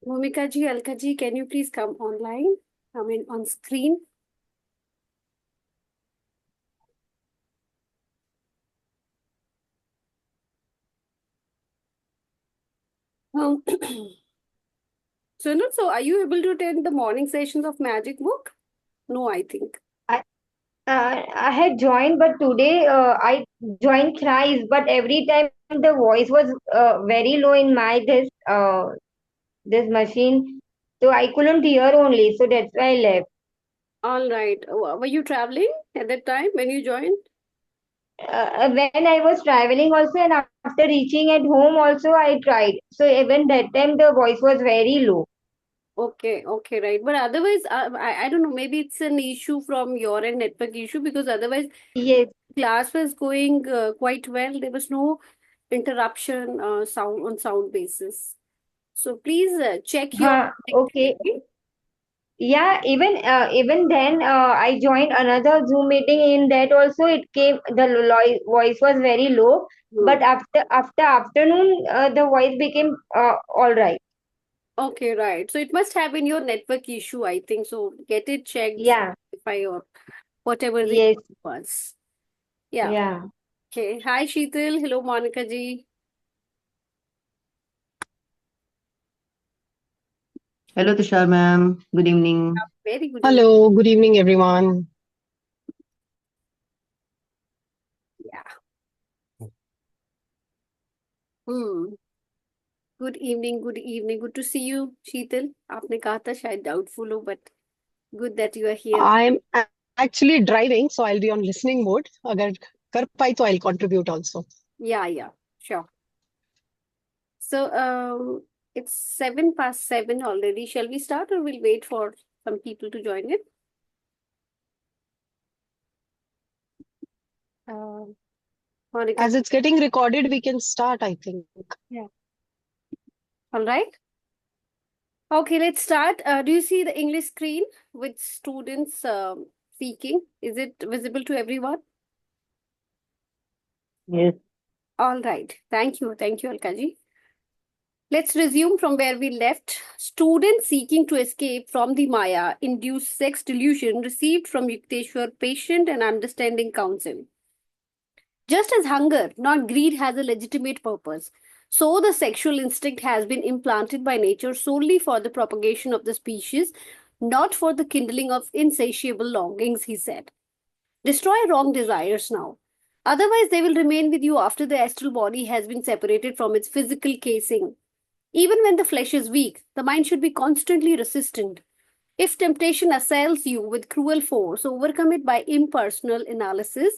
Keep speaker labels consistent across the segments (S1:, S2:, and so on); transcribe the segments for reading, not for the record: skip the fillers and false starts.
S1: Bhumika ji, Alka ji, can you please come online? I mean, on screen. Um, Sunil, so are you able to attend the morning sessions of Magic Book? No, I think.
S2: I I had joined, but today I joined thrice. But every time the voice was very low in my this machine, so I couldn't hear only. So that's why I left.
S1: All right. Were you traveling at that time when you joined?
S2: When I was traveling also, and after reaching at home also, I tried. So even that time the voice was very low.
S1: Okay, okay, right. But otherwise, I don't know, maybe it's an issue from your end, network issue, because otherwise
S2: Yes.
S1: class was going quite well. There was no interruption sound on sound basis. So please check your
S2: Okay.
S1: connectivity.
S2: Yeah, even then, I joined another Zoom meeting. In that also, it came the voice was very low,
S1: Hmm.
S2: but after afternoon, the voice became all right.
S1: Okay, right. So it must have been your network issue, I think. So get it checked,
S2: Yeah.
S1: Wi-Fi or whatever the
S2: Yes.
S1: issue was. Yeah.
S2: Yeah.
S1: Okay. Hi, Sheetal. Hello, Monica ji.
S3: Hello, Tushar ma'am. Good evening.
S1: Very good evening.
S4: Hello, good evening, everyone.
S1: Yeah. Hmm. Good evening. Good evening. Good to see you, Sheetal. आपने कहा था शायद doubtful हो, but good that you are here.
S4: Actually driving, so I'll be on listening mode. अगर कर पाई तो I'll contribute also.
S1: Yeah, yeah. Sure. So, it's 7 past 7 already. Shall we start or we'll wait for some people to join in? Uh, Monica.
S4: As it's getting recorded, we can start, I think.
S1: Yeah. All right. Okay, let's start. Do you see the English screen with students speaking? Is it visible to everyone?
S3: Yes.
S1: All right. Thank you. Thank you, Alkaji. Let's resume from where we left. Students seeking to escape from the Maya induced sex delusion received from Yukteswar patient and understanding counsel. Just as hunger, not greed, has a legitimate purpose, so the sexual instinct has been implanted by nature solely for the propagation of the species, not for the kindling of insatiable longings, he said. Destroy wrong desires now. Otherwise, they will remain with you after the astral body has been separated from its physical casing. Even when the flesh is weak, the mind should be constantly resistant. If temptation assails you with cruel force, overcome it by impersonal analysis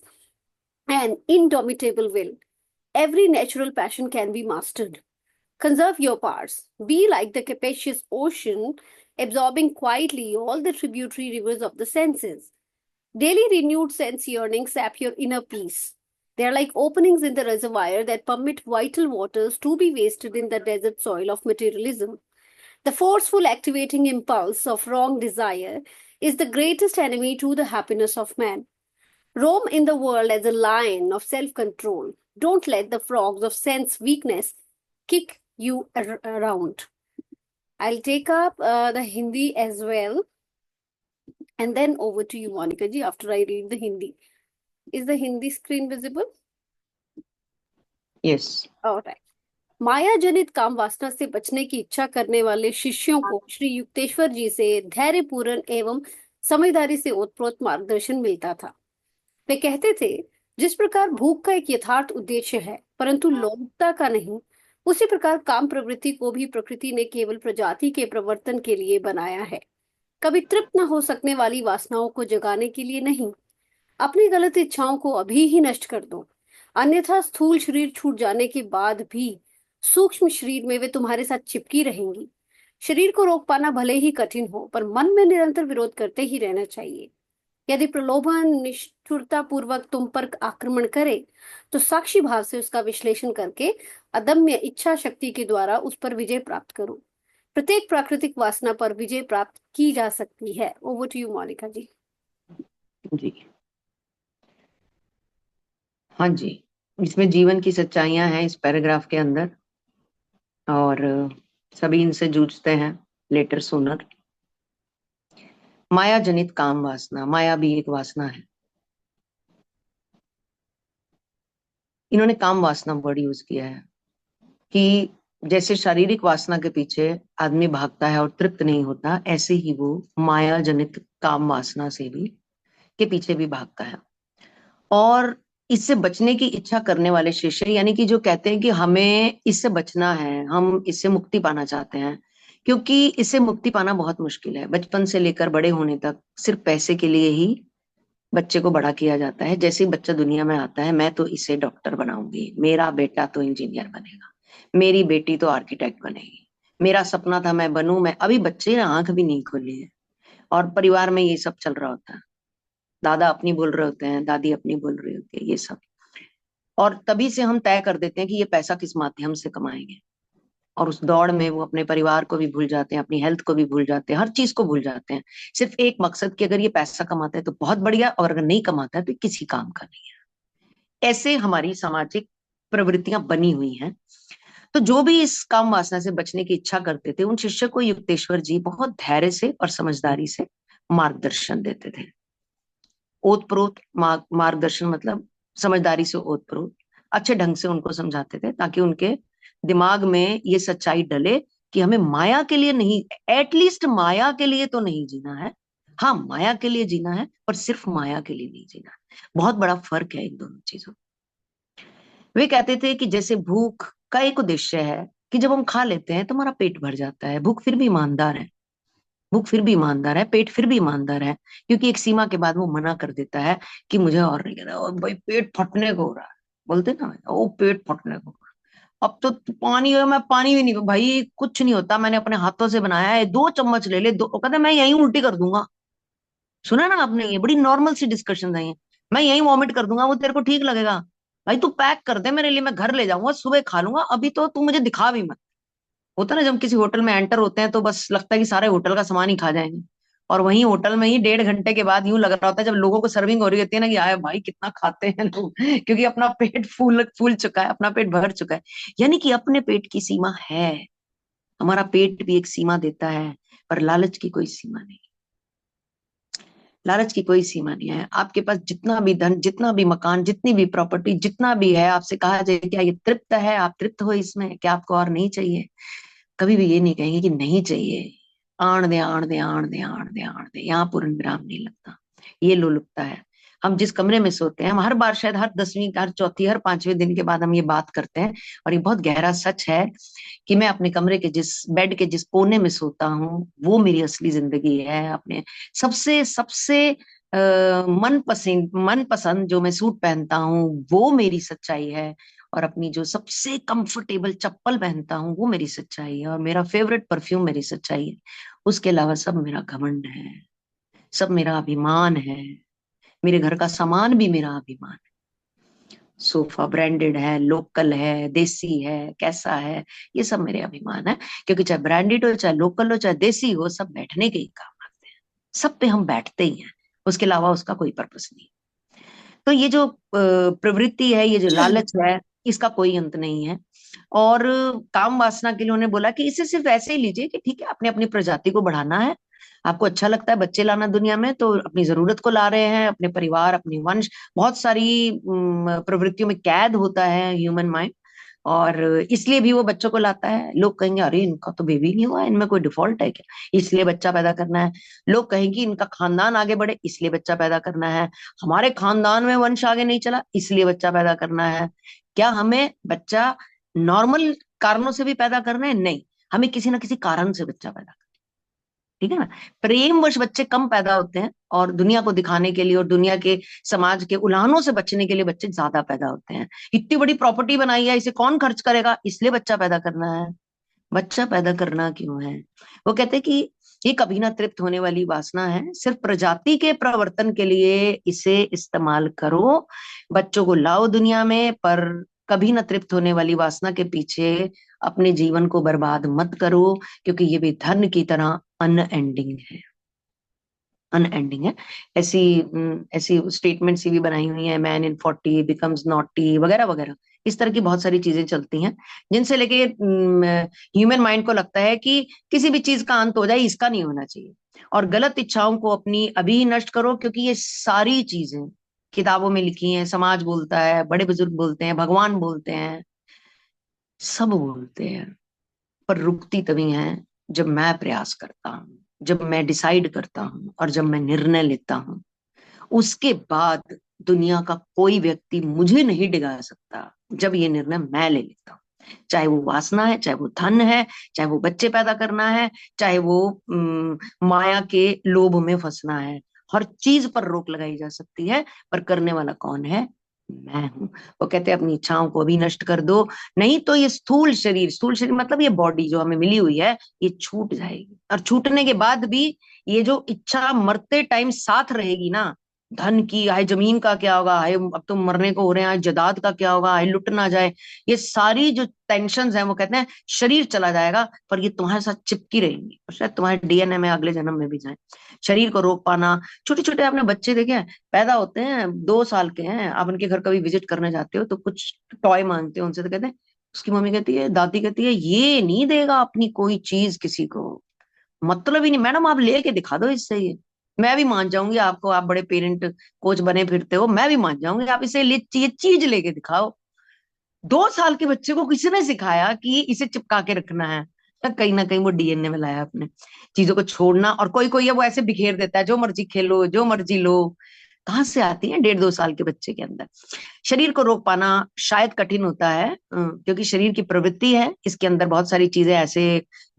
S1: and indomitable will. Every natural passion can be mastered. Conserve your powers. Be like the capacious ocean, absorbing quietly all the tributary rivers of the senses. Daily renewed sense yearnings sap your inner peace. They are like openings in the reservoir that permit vital waters to be wasted in the desert soil of materialism. The forceful activating impulse of wrong desire is the greatest enemy to the happiness of man. Roam in the world as a lion of self control. Don't let the frogs of sense weakness kick you around. I'll take up the Hindi as well. And then over to you, Monica ji, after I read the Hindi. Is the Hindi screen visible?
S3: Yes.
S1: All right. माया जनित काम वासना से बचने की इच्छा करने वाले शिष्यों को श्री युक्तेश्वर जी से धैर्यपूर्ण एवं समझदारी से ओतप्रोत मार्गदर्शन मिलता था। वे कहते थे, जिस प्रकार भूख का एक यथार्थ उद्देश्य है परंतु लौकिकता का नहीं, उसी प्रकार काम प्रवृत्ति को भी प्रकृति ने केवल प्रजाति के प्रवर्तन के लिए बनाया है, कभी तृप्त न हो सकने वाली वासनाओं को जगाने के लिए नहीं। अपनी गलत इच्छाओं को अभी ही नष्ट कर दो, अन्यथा स्थूल शरीर छूट जाने के बाद भी सूक्ष्म शरीर में वे तुम्हारे साथ चिपकी रहेंगी। शरीर को रोक पाना भले ही कठिन हो, पर मन में निरंतर विरोध करते ही रहना चाहिए। यदि प्रलोभन निष्ठुरता पूर्वक तुम पर आक्रमण करे, तो साक्षी भाव से उसका विश्लेषण करके अदम्य इच्छा शक्ति के द्वारा उस पर विजय प्राप्त करो। प्रत्येक प्राकृतिक वासना पर विजय प्राप्त की जा सकती है। Over to you, Monika ji.
S3: जी। हाँ जी। इसमें जीवन की सच्चाइयां हैं इस पैराग्राफ के अंदर। और सभी इनसे जूझते हैं लेटर सूनर। माया जनित काम वासना, माया भी एक वासना है। इन्होंने काम वासना वर्ड यूज किया है कि जैसे शारीरिक वासना के पीछे आदमी भागता है और तृप्त नहीं होता, ऐसे ही वो माया जनित काम वासना से भी के पीछे भी भागता है। और इससे बचने की इच्छा करने वाले शिष्य, यानी कि जो कहते हैं कि हमें इससे बचना है, हम इससे मुक्ति पाना चाहते हैं, क्योंकि इससे मुक्ति पाना बहुत मुश्किल है। बचपन से लेकर बड़े होने तक सिर्फ पैसे के लिए ही बच्चे को बड़ा किया जाता है। जैसे ही बच्चा दुनिया में आता है, मैं तो इसे डॉक्टर बनाऊंगी, मेरा बेटा तो इंजीनियर बनेगा, मेरी बेटी तो आर्किटेक्ट बनेगी, मेरा सपना था मैं बनूं। मैं अभी बच्चे ने आंख भी नहीं खोली है और परिवार में ये सब चल रहा होता है। दादा अपनी बोल रहे होते हैं, दादी अपनी बोल रही होती है, ये सब। और तभी से हम तय कर देते हैं कि ये पैसा किस माध्यम से कमाएंगे, और उस दौड़ में वो अपने परिवार को भी भूल जाते हैं, अपनी हेल्थ को भी भूल जाते हैं, हर चीज को भूल जाते हैं। सिर्फ एक मकसद कि अगर ये पैसा कमाता है तो बहुत बढ़िया, और अगर नहीं कमाता है तो किसी काम का नहीं है। ऐसे हमारी सामाजिक प्रवृत्तियां बनी हुई हैं। तो जो भी इस काम वासना से बचने की इच्छा करते थे, उन शिष्य को युक्तेश्वर जी बहुत धैर्य से और समझदारी से मार्गदर्शन देते थे। ओतप्रोत मार्गदर्शन मतलब समझदारी से ओतप्रोत, अच्छे ढंग से उनको समझाते थे, ताकि उनके दिमाग में ये सच्चाई डले कि हमें माया के लिए नहीं, एटलीस्ट माया के लिए तो नहीं जीना है। हाँ, माया के लिए जीना है, पर सिर्फ माया के लिए नहीं जीना है। बहुत बड़ा फर्क है इन दोनों चीजों। वे कहते थे कि जैसे भूख का एक उद्देश्य है कि जब हम खा लेते हैं तो हमारा पेट भर जाता है, भूख फिर भी ईमानदार है, भूख फिर भी ईमानदार है, पेट फिर भी ईमानदार है, क्योंकि एक सीमा के बाद वो मना कर देता है कि मुझे और नहीं करना, और भाई पेट फटने को हो रहा है, बोलते ना वो पेट फटने को हो रहा है। अब तो पानी है, मैं पानी भी नहीं, भाई कुछ नहीं होता, मैंने अपने हाथों से बनाया है, 2 चम्मच ले ले, दो, वो कहता है, मैं यहीं उल्टी कर दूंगा। सुना ना आपने, ये बड़ी नॉर्मल सी डिस्कशन है ये। मैं यहीं वॉमिट कर दूंगा, वो तेरे को ठीक लगेगा? भाई तू पैक कर दे मेरे लिए, मैं घर ले जाऊंगा, सुबह खा लूंगा, अभी तो तू मुझे दिखा भी मत। होता ना, जब किसी होटल में एंटर होते हैं तो बस लगता है कि सारे होटल का सामान ही खा जाएंगे, और वहीं होटल में ही 1.5 घंटे के बाद यूं लग रहा होता है जब लोगों को सर्विंग हो रही होती है ना, कि आए भाई कितना खाते हैं लोग क्योंकि अपना पेट फूल फूल चुका है, अपना पेट भर चुका है। यानी कि अपने पेट की सीमा है, हमारा पेट भी एक सीमा देता है, पर लालच की कोई सीमा नहीं। लालच की कोई सीमा नहीं है। आपके पास जितना भी धन, जितना भी मकान, जितनी भी प्रॉपर्टी, जितना भी है, आपसे कहा जाए क्या ये तृप्त है, आप तृप्त हो इसमें, क्या आपको और नहीं चाहिए? कभी भी ये नहीं कहेंगे कि नहीं चाहिए। आण दे आण दे आण दे आण दे आण दे, यहाँ पूर्ण विराम नहीं लगता, ये लोलुपता है। हम जिस कमरे में सोते हैं, हम हर बार शायद हर 10वीं, हर चौथी, हर 5वें दिन के बाद हम ये बात करते हैं, और ये बहुत गहरा सच है कि मैं अपने कमरे के जिस बेड के जिस कोने में सोता हूँ वो मेरी असली जिंदगी है। अपने सबसे सबसे मन पसंद जो मैं सूट पहनता हूँ वो मेरी सच्चाई है, और अपनी जो सबसे कंफर्टेबल चप्पल पहनता हूँ वो मेरी सच्चाई है, और मेरा फेवरेट परफ्यूम मेरी सच्चाई है। उसके अलावा सब मेरा घमंड है, सब मेरा अभिमान है, मेरे घर का सामान भी मेरा अभिमान है। सोफा ब्रांडेड है, लोकल है, देसी है, कैसा है, ये सब मेरे अभिमान है। क्योंकि चाहे ब्रांडेड हो, चाहे लोकल हो, चाहे देसी हो, सब बैठने के ही काम आते हैं, सब पे हम बैठते ही हैं, उसके अलावा उसका कोई पर्पस नहीं। तो ये जो प्रवृत्ति है, ये जो लालच है, इसका कोई अंत नहीं है। और काम वासना के लिए उन्होंने बोला कि इसे सिर्फ ऐसे ही लीजिए कि ठीक है, अपने अपनी प्रजाति को बढ़ाना है, आपको अच्छा लगता है बच्चे लाना दुनिया में, तो अपनी जरूरत को ला रहे हैं, अपने परिवार, अपनी वंश, बहुत सारी प्रवृत्तियों में कैद होता है ह्यूमन माइंड, और इसलिए भी वो बच्चों को लाता है। लोग कहेंगे अरे इनका तो बेबी नहीं हुआ, इनमें कोई डिफॉल्ट है क्या, इसलिए बच्चा पैदा करना है। लोग कहेंगे इनका खानदान आगे बढ़े, इसलिए बच्चा पैदा करना है। हमारे खानदान में वंश आगे नहीं चला, इसलिए बच्चा पैदा करना है। क्या हमें बच्चा नॉर्मल कारणों से भी पैदा करना है? नहीं, हमें किसी ना किसी कारण से बच्चा पैदा, ठीक है ना। प्रेमवश बच्चे कम पैदा होते हैं, और दुनिया को दिखाने के लिए और दुनिया के समाज के उलाहनों से बचने के लिए बच्चे ज्यादा पैदा होते हैं। इतनी बड़ी प्रॉपर्टी बनाई है, इसे कौन खर्च करेगा, इसलिए बच्चा पैदा करना है। बच्चा पैदा करना क्यों है? वो कहते हैं कि ये कभी ना तृप्त होने वाली वासना है, सिर्फ प्रजाति के प्रवर्तन के लिए इसे इस्तेमाल करो, बच्चों को लाओ दुनिया में, पर कभी ना तृप्त होने वाली वासना के पीछे अपने जीवन को बर्बाद मत करो, क्योंकि ये भी धन की तरह अनएंडिंग है, अनएंडिंग है। ऐसी ऐसी स्टेटमेंट्स भी बनाई हुई है, मैन इन 40 बिकम्स नॉटी वगैरह वगैरह, इस तरह की बहुत सारी चीजें चलती हैं जिनसे लेके ह्यूमन माइंड को लगता है कि किसी भी चीज का अंत हो जाए, इसका नहीं होना चाहिए। और गलत इच्छाओं को अपनी अभी ही नष्ट करो, क्योंकि ये सारी चीजें किताबों में लिखी हैं, समाज बोलता है, बड़े बुजुर्ग बोलते हैं, भगवान बोलते हैं, सब बोलते हैं, पर रुकती तभी है जब मैं प्रयास करता हूँ, जब मैं डिसाइड करता हूँ और जब मैं निर्णय लेता हूँ। उसके बाद दुनिया का कोई व्यक्ति मुझे नहीं डिगा सकता जब ये निर्णय मैं ले लेता हूँ। चाहे वो वासना है, चाहे वो धन है, चाहे वो बच्चे पैदा करना है, चाहे वो माया के लोभ में फंसना है, हर चीज पर रोक लगाई जा सकती है, पर करने वाला कौन है? मैं हूं। वो कहते हैं अपनी इच्छाओं को भी नष्ट कर दो, नहीं तो ये स्थूल शरीर मतलब ये बॉडी जो हमें मिली हुई है, ये छूट जाएगी। और छूटने के बाद भी ये जो इच्छा मरते टाइम साथ रहेगी ना, धन की, हाय जमीन का क्या होगा, हाय अब तो मरने को हो रहे हैं, हाय जायदाद का क्या होगा, हाय लुट ना जाए, ये सारी जो टेंशन है, वो कहते हैं शरीर चला जाएगा, पर ये तुम्हारे साथ चिपकी रहेंगी और शायद तुम्हारे डीएनए में अगले जन्म में भी जाए। शरीर को रोक पाना, छोटे छोटे आपने बच्चे देखे हैं, पैदा होते हैं 2 साल के हैं, आप उनके घर कभी विजिट करने जाते हो तो कुछ टॉय मांगते हो उनसे, तो कहते हैं, उसकी मम्मी कहती है, दादी कहती है, ये नहीं देगा अपनी कोई चीज किसी को, मतलब ही नहीं, मैडम आप लेके दिखा दो इससे ये, मैं भी मान जाऊंगी आपको, आप बड़े पेरेंट कोच बने फिरते हो, मैं भी मान जाऊंगी, आप इसे ये चीज लेके दिखाओ। 2 साल के बच्चे को किसी ने सिखाया कि इसे चिपका के रखना है? तो कहीं ना कहीं वो डीएनए में लाया अपने, चीजों को छोड़ना। और कोई कोई है वो ऐसे बिखेर देता है, जो मर्जी खेलो, जो मर्जी लो। कहाँ से आती है 1.5-2 साल के बच्चे के अंदर? शरीर को रोक पाना शायद कठिन होता है, क्योंकि शरीर की प्रवृत्ति है, इसके अंदर बहुत सारी चीजें ऐसे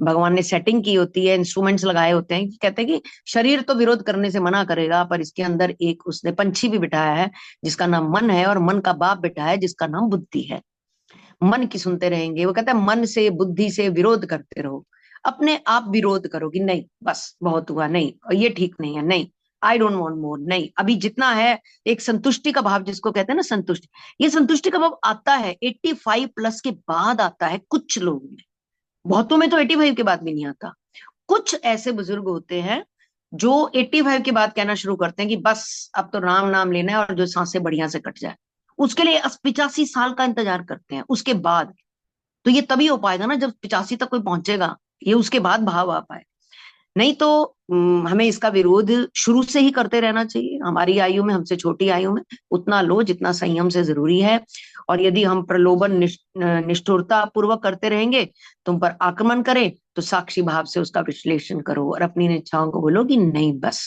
S3: भगवान ने सेटिंग की होती है, इंस्ट्रूमेंट्स लगाए होते हैं, कि कहते हैं कि शरीर तो विरोध करने से मना करेगा, पर इसके अंदर एक उसने पंछी भी बिठाया है जिसका नाम मन है, और मन का बाप बिठाया है जिसका नाम बुद्धि है। मन की सुनते रहेंगे, वो कहता है मन से बुद्धि से विरोध करते रहो, अपने आप विरोध करो कि नहीं बस बहुत हुआ, नहीं और ये ठीक नहीं है, नहीं आई डोंट वांट मोर, नहीं अभी जितना है। एक संतुष्टि का भाव जिसको कहते हैं ना, संतुष्टि, ये संतुष्टि का भाव आता है 85+ के बाद आता है कुछ लोगों में, बहुतों में तो 85 के बाद भी नहीं आता। कुछ ऐसे बुजुर्ग होते हैं जो 85 के बाद कहना शुरू करते हैं कि बस अब तो राम नाम लेना है और जो सांसें बढ़िया से कट जाए, उसके लिए 85 साल का इंतजार करते हैं उसके बाद। तो ये तभी हो पाएगा ना जब 85 तक कोई पहुंचेगा, ये उसके बाद भाव आ पाए। नहीं तो हमें इसका विरोध शुरू से ही करते रहना चाहिए। हमारी आयु में, हमसे छोटी आयु में उतना लो जितना संयम से जरूरी है। और यदि हम प्रलोभन निष्ठुरता पूर्वक करते रहेंगे, तुम पर आक्रमण करे, तो साक्षी भाव से उसका विश्लेषण करो और अपनी इच्छाओं को बोलो कि नहीं बस,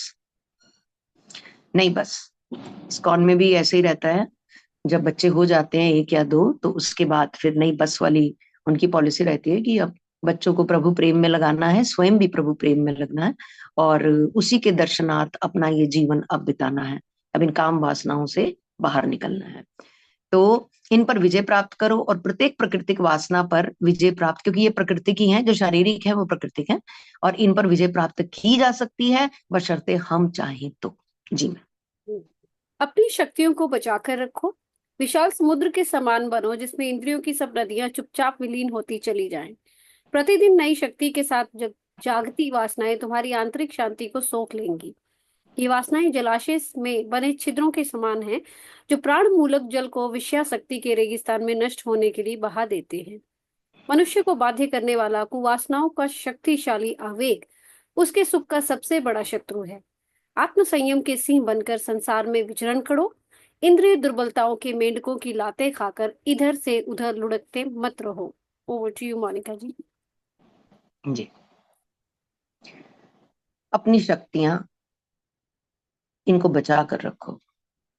S3: नहीं बस। इस्कॉन में भी ऐसे ही रहता है, जब बच्चे हो जाते हैं 1 या 2, तो उसके बाद फिर नई बस वाली उनकी पॉलिसी रहती है कि अब बच्चों को प्रभु प्रेम में लगाना है, स्वयं भी प्रभु प्रेम में लगना है, और उसी के दर्शनार्थ अपना ये जीवन अब बिताना है, अब इन काम वासनाओं से बाहर निकलना है। तो इन पर विजय प्राप्त करो, और प्रत्येक प्राकृतिक वासना पर विजय प्राप्त, क्योंकि ये प्रकृति की है, जो शारीरिक है वो प्राकृतिक है, और इन पर विजय प्राप्त की जा सकती है बशर्ते हम चाहें तो। जी मैम।
S1: अपनी शक्तियों को बचाकर रखो, विशाल समुद्र के समान बनो जिसमें इंद्रियों की सब नदियां चुपचाप विलीन होती चली जाएं। प्रतिदिन नई शक्ति के साथ जागती वासनाएं तुम्हारी आंतरिक शांति को सोख लेंगी। ये वासनाएं जलाशय में बने छिद्रों के समान हैं, जो प्राण मूलक जल को विषयाशक्ति के रेगिस्तान में नष्ट होने के लिए बहा देते हैं। मनुष्य को बाध्य करने वाला कुवासनाओं का शक्तिशाली आवेग उसके सुख का सबसे बड़ा शत्रु है। आत्म संयम के सिंह बनकर संसार में विचरण करो। इंद्रिय दुर्बलताओं के मेंढकों की लातें खाकर इधर से उधर लुढ़कते मत रहो। Over to you Monika ji.
S3: जी, अपनी शक्तियां इनको बचा कर रखो।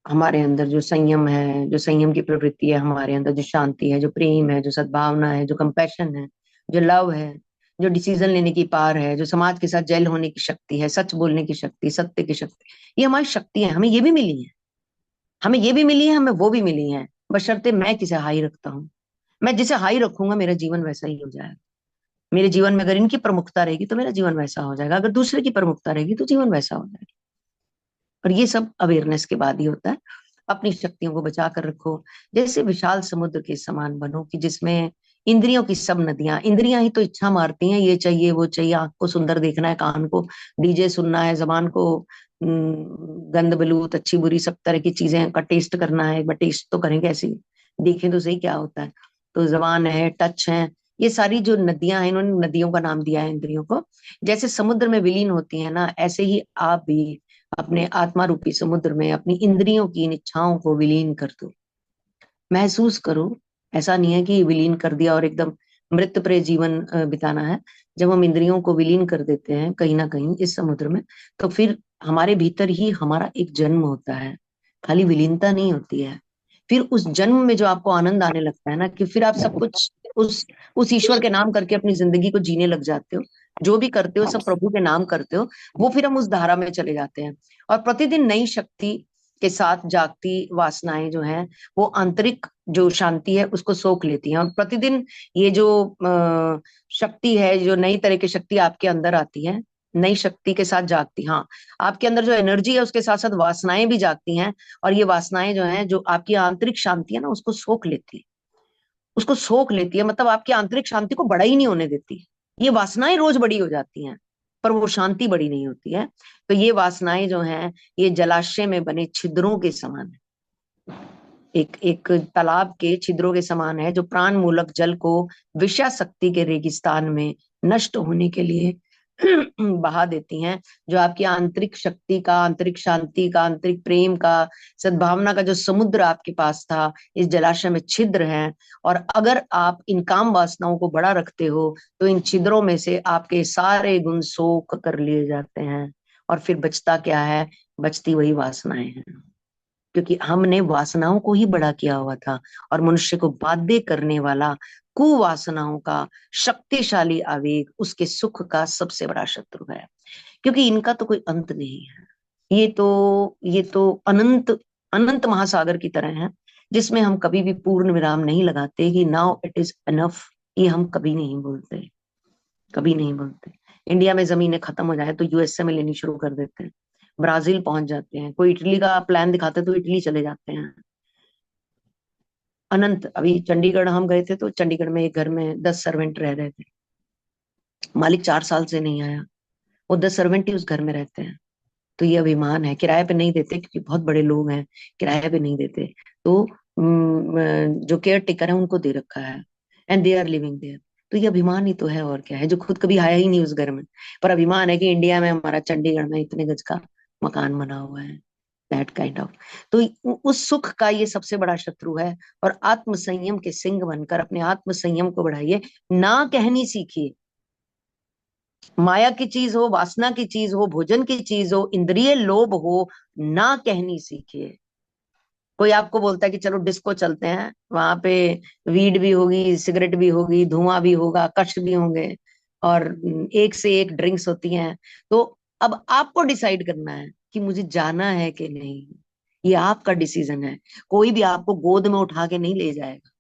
S3: हमारे अंदर जो संयम है, जो संयम की प्रवृत्ति है हमारे अंदर, जो शांति है, जो प्रेम है, जो सद्भावना है, जो कंपैशन है, जो लव है, जो डिसीजन लेने की पावर है, जो समाज के साथ जेल होने की शक्ति है, सच बोलने की शक्ति, सत्य की शक्ति, ये हमारी शक्ति है। हमें ये भी मिली है, हमें ये भी मिली है, हमें वो भी मिली है, बशर्ते मैं किसे हाई रखता हूँ। मैं जिसे हाई रखूंगा मेरा जीवन वैसा ही हो जाएगा। मेरे जीवन में अगर इनकी प्रमुखता रहेगी तो मेरा जीवन वैसा हो जाएगा, अगर दूसरे की प्रमुखता रहेगी तो जीवन वैसा हो जाएगा। और ये सब अवेयरनेस के बाद ही होता है। अपनी शक्तियों को बचा कर रखो, जैसे विशाल समुद्र के समान बनो कि जिसमें इंद्रियों की सब नदियां, इंद्रियां ही तो इच्छा मारती हैं, ये चाहिए वो चाहिए, आंख को सुंदर देखना है, कान को डीजे सुनना है, जबान को गंद बलूत अच्छी बुरी सब तरह की चीजें का टेस्ट करना है। एक बार टेस्ट तो करें कैसी, देखें तो सही क्या होता है। तो जबान है, टच है, ये सारी जो नदियां हैं, इन्होंने नदियों का नाम दिया है इंद्रियों को। जैसे समुद्र में विलीन होती है ना, ऐसे ही आप भी अपने आत्मा रूपी समुद्र में अपनी इंद्रियों की इन इच्छाओं को विलीन कर दो, महसूस करो। ऐसा नहीं है कि विलीन कर दिया और एकदम मृत प्रिय जीवन बिताना है। जब हम इंद्रियों को विलीन कर देते हैं कहीं ना कहीं इस समुद्र में, तो फिर हमारे भीतर ही हमारा एक जन्म होता है, खाली विलीनता नहीं होती है। फिर उस जन्म में जो आपको आनंद आने लगता है ना, कि फिर आप सब कुछ उस ईश्वर के नाम करके अपनी जिंदगी को जीने लग जाते हो। जो भी करते हो सब प्रभु के नाम करते हो। वो फिर हम उस धारा में चले जाते हैं, और प्रतिदिन नई शक्ति के साथ जागती वासनाएं जो हैं, वो आंतरिक जो शांति है उसको सोख लेती हैं। और प्रतिदिन ये जो शक्ति है, जो नई तरह की शक्ति आपके अंदर आती है, नई शक्ति के साथ जागती, हाँ, आपके अंदर जो एनर्जी है उसके साथ साथ वासनाएं भी जागती हैं। और ये वासनाएं जो हैं, जो आपकी आंतरिक शांति है ना, उसको सोख लेती है। उसको सोख लेती है मतलब आपकी आंतरिक शांति को बड़ा ही नहीं होने देती। ये वासनाएं रोज बड़ी हो जाती हैं, पर वो शांति बड़ी नहीं होती है। तो ये वासनाएं जो हैं, ये जलाशय में बने छिद्रों के समान है। एक एक तालाब के छिद्रों के समान है, जो प्राण मूलक जल को विषयाशक्ति के रेगिस्तान में नष्ट होने के लिए बहा देती हैं। जो आपकी आंतरिक शक्ति का, आंतरिक शांति का, आंतरिक प्रेम का, सद्भावना का जो समुद्र आपके पास था, इस जलाशय में छिद्र हैं। और अगर आप इन काम वासनाओं को बड़ा रखते हो, तो इन छिद्रों में से आपके सारे गुण सोख कर लिए जाते हैं। और फिर बचता क्या है? बचती वही वासनाएं हैं, क्योंकि हमने वासनाओं को ही बड़ा किया हुआ था। और मनुष्य को बाध्य करने वाला कुवासनाओं का शक्तिशाली आवेग उसके सुख का सबसे बड़ा शत्रु है, क्योंकि इनका तो कोई अंत नहीं है। ये तो अनंत अनंत महासागर की तरह है, जिसमें हम कभी भी पूर्ण विराम नहीं लगाते कि नाउ इट इज इनफ। ये हम कभी नहीं बोलते, कभी नहीं बोलते। इंडिया में जमीनें खत्म हो जाए तो यूएसए में लेनी शुरू कर देते हैं, ब्राजील पहुंच जाते हैं, कोई इटली का प्लान दिखाते तो इटली चले जाते हैं। अनंत। अभी चंडीगढ़ हम गए थे, तो चंडीगढ़ में एक घर में 10 सर्वेंट रह रहे थे। मालिक 4 साल से नहीं आया, वो 10 सर्वेंट ही उस घर में रहते हैं। तो ये अभिमान है। किराए पे नहीं देते, क्योंकि बहुत बड़े लोग हैं, किराए पे नहीं देते। तो जो केयर टेकर है उनको दे रखा है, and they are living there. तो ये अभिमान ही तो है, और क्या है, जो खुद कभी आया ही नहीं उस घर में, पर अभिमान है कि इंडिया में हमारा चंडीगढ़ में इतने गज का मकान बना हुआ है। That kind of. तो उस सुख का ये सबसे बड़ा शत्रु है। और आत्म संयम के सिंह बनकर अपने आत्म संयम को बढ़ाइए, ना कहनी सीखिए। माया की चीज हो, वासना की चीज हो, भोजन की चीज हो, इंद्रिय लोभ हो, ना कहनी सीखिए। कोई आपको बोलता है कि चलो डिस्को चलते हैं, वहां पे वीड भी होगी, सिगरेट भी होगी, धुआं भी होगा, कष्ट भी होंगे, और एक से एक ड्रिंक्स होती हैं। तो अब आपको डिसाइड करना है कि मुझे जाना है कि नहीं। ये आपका डिसीजन है। कोई भी आपको गोद में उठा के नहीं ले जाएगा।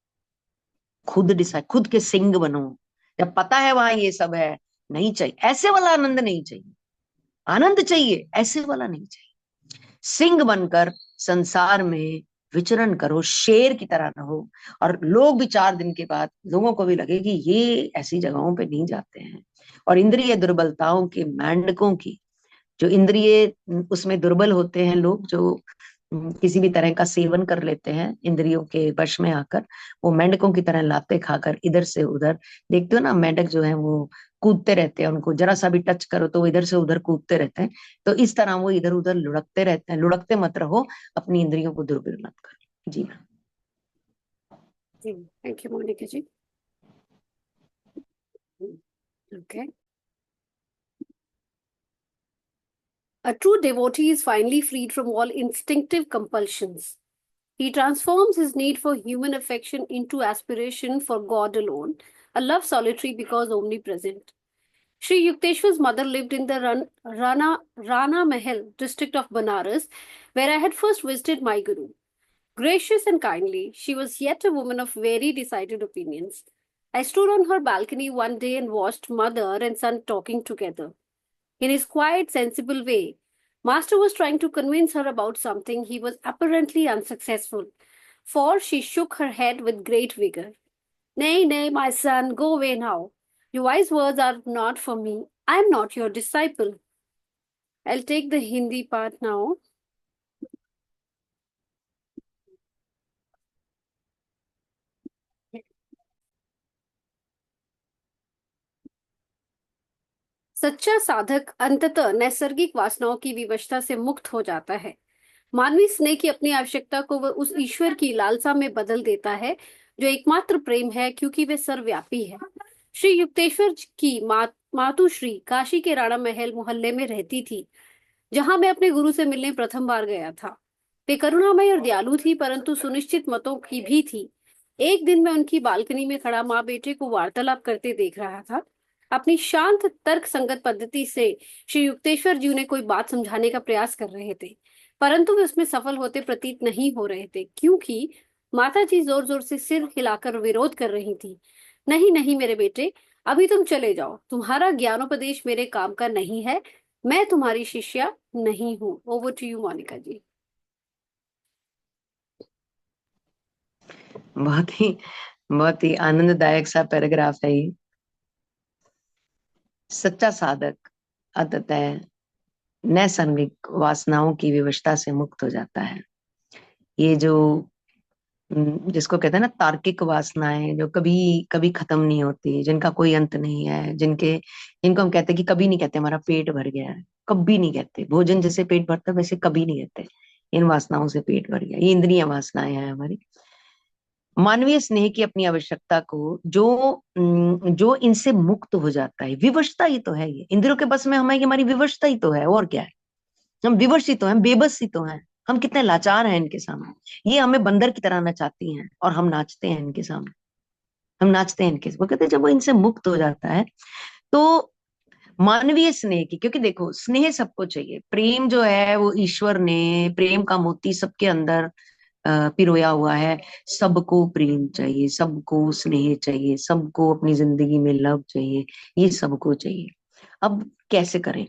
S3: खुद डिसाइड, खुद के सिंह बनो। जब पता है वहां ये सब है, नहीं चाहिए ऐसे वाला आनंद, नहीं चाहिए आनंद, चाहिए ऐसे वाला नहीं चाहिए। सिंह बनकर संसार में विचरण करो, शेर की तरह रहो। और लोग भी 4 दिन के बाद लोगों को भी लगे कि ये ऐसी जगहों पे नहीं जाते हैं। और इंद्रिय दुर्बलताओं के मेंढकों की, जो इंद्रिय उसमें दुर्बल होते हैं लोग, जो किसी भी तरह का सेवन कर लेते हैं इंद्रियों के वश में आकर, वो मेंढकों की तरह लाते खाकर इधर से उधर। देखते हो ना, मेंढक जो है वो कूदते रहते हैं, उनको जरा सा भी टच करो तो वो इधर से उधर कूदते रहते हैं। तो इस तरह वो इधर उधर लुढ़कते रहते हैं। लुढ़कते मत रहो, अपनी इंद्रियों को दुर्बल मत करो। जी मैम।
S1: जी, thank you Monika ji. Okay. A true devotee is finally freed from all instinctive compulsions. He transforms his need for human affection into aspiration for God alone, a love solitary because omnipresent. Sri Yukteswar's mother lived in the Rana Mahal district of Banaras, where I had first visited my guru. Gracious and kindly, she was yet a woman of very decided opinions. I stood on her balcony one day and watched mother and son talking together. In his quiet, sensible way, Master was trying to convince her about something he was apparently unsuccessful, for she shook her head with great vigor. Nay, nay, my son, go away now. Your wise words are not for me. I am not your disciple. I'll take the Hindi part now. सच्चा साधक अंततः नैसर्गिक वासनाओं की विवशता से मुक्त हो जाता है। मानवीय स्नेह की अपनी आवश्यकता को वह उस ईश्वर की लालसा में बदल देता है जो एकमात्र प्रेम है, क्योंकि वे सर्वव्यापी है। श्री युक्तेश्वर की मातुश्री काशी के राणा महल मोहल्ले में रहती थी, जहां मैं अपने गुरु से मिलने प्रथम बार गया था। वे करुणामय और दयालु थी, परंतु सुनिश्चित मतों की भी थी। एक दिन मैं उनकी बालकनी में खड़ा माँ बेटे को वार्तालाप करते देख रहा था। अपनी शांत तर्क संगत पद्धति से श्री युक्तेश्वर जी उन्हें कोई बात समझाने का प्रयास कर रहे थे, परंतु वे उसमें सफल होते प्रतीत नहीं हो रहे थे, क्योंकि माता जी जोर जोर से सिर हिलाकर विरोध कर रही थी। नहीं नहीं मेरे बेटे, अभी तुम चले जाओ, तुम्हारा ज्ञानोपदेश मेरे काम का नहीं है, मैं तुम्हारी शिष्या नहीं हूँ। ओवर टू यू मोनिका जी।
S3: बहुत ही आनंददायक सा पैराग्राफ है ये। सच्चा साधक अंततः नैसर्गिक वासनाओं की विवशता से मुक्त हो जाता है। ये जो जिसको कहते हैं ना तार्किक वासनाएं, जो कभी कभी खत्म नहीं होती, जिनका कोई अंत नहीं है, जिनको हम कहते हैं कि कभी नहीं कहते हमारा पेट भर गया है, कभी नहीं कहते। भोजन जैसे पेट भरता है वैसे कभी नहीं कहते इन वासनाओं से पेट भर गया। ये इंद्रिय वासनाएं हैं हमारी। मानवीय स्नेह की अपनी आवश्यकता को जो इनसे मुक्त हो जाता है, विवशता ही तो है ये। इंद्रियों के बस में हमारी हमारी विवशता ही तो है, और क्या है। हम विवश ही तो हैं, बेबस ही तो हैं। हम कितने लाचार हैं इनके सामने। ये हमें बंदर की तरह नचाती हैं और हम नाचते हैं इनके सामने। हम नाचते हैं इनके, वो कहते हैं जब वो इनसे मुक्त हो जाता है तो मानवीय स्नेह की, क्योंकि देखो स्नेह सबको चाहिए। प्रेम जो है वो ईश्वर ने प्रेम का मोती सबके अंदर पिरोया हुआ है। सबको प्रेम चाहिए, सबको स्नेह चाहिए, सबको अपनी जिंदगी में लव चाहिए, ये सबको चाहिए। अब कैसे करें?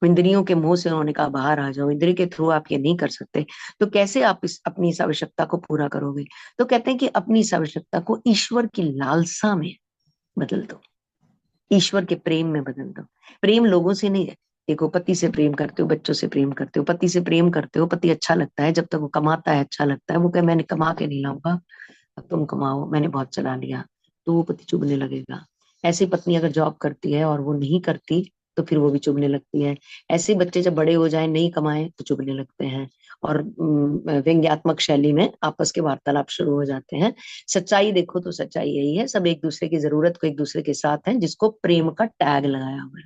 S3: इंद्रियों के मोह से उन्होंने कहा बाहर आ जाओ, इंद्रिय के थ्रू आप ये नहीं कर सकते, तो कैसे आप अपनी इस आवश्यकता को पूरा करोगे? तो कहते हैं कि अपनी इस आवश्यकता को ईश्वर की लालसा में बदल दो, ईश्वर के प्रेम में बदल दो। प्रेम लोगों से नहीं है। देखो, पति से प्रेम करते हो, बच्चों से प्रेम करते हो, पति से प्रेम करते हो, पति अच्छा लगता है जब तक वो कमाता है, अच्छा लगता है। वो कहे मैंने कमा के नहीं लाऊंगा, अब तुम कमाओ, मैंने बहुत चला लिया, तो वो पति चुभने लगेगा। ऐसी पत्नी अगर जॉब करती है और वो नहीं करती तो फिर वो भी चुभने लगती है। ऐसे बच्चे जब बड़े हो जाए नहीं कमाए तो चुभने लगते हैं, और व्यंग्यात्मक शैली में आपस के वार्तालाप शुरू हो जाते हैं। सच्चाई देखो तो सच्चाई यही है, सब एक दूसरे की जरूरत को एक दूसरे के साथ हैं, जिसको प्रेम का टैग लगाया हुआ है।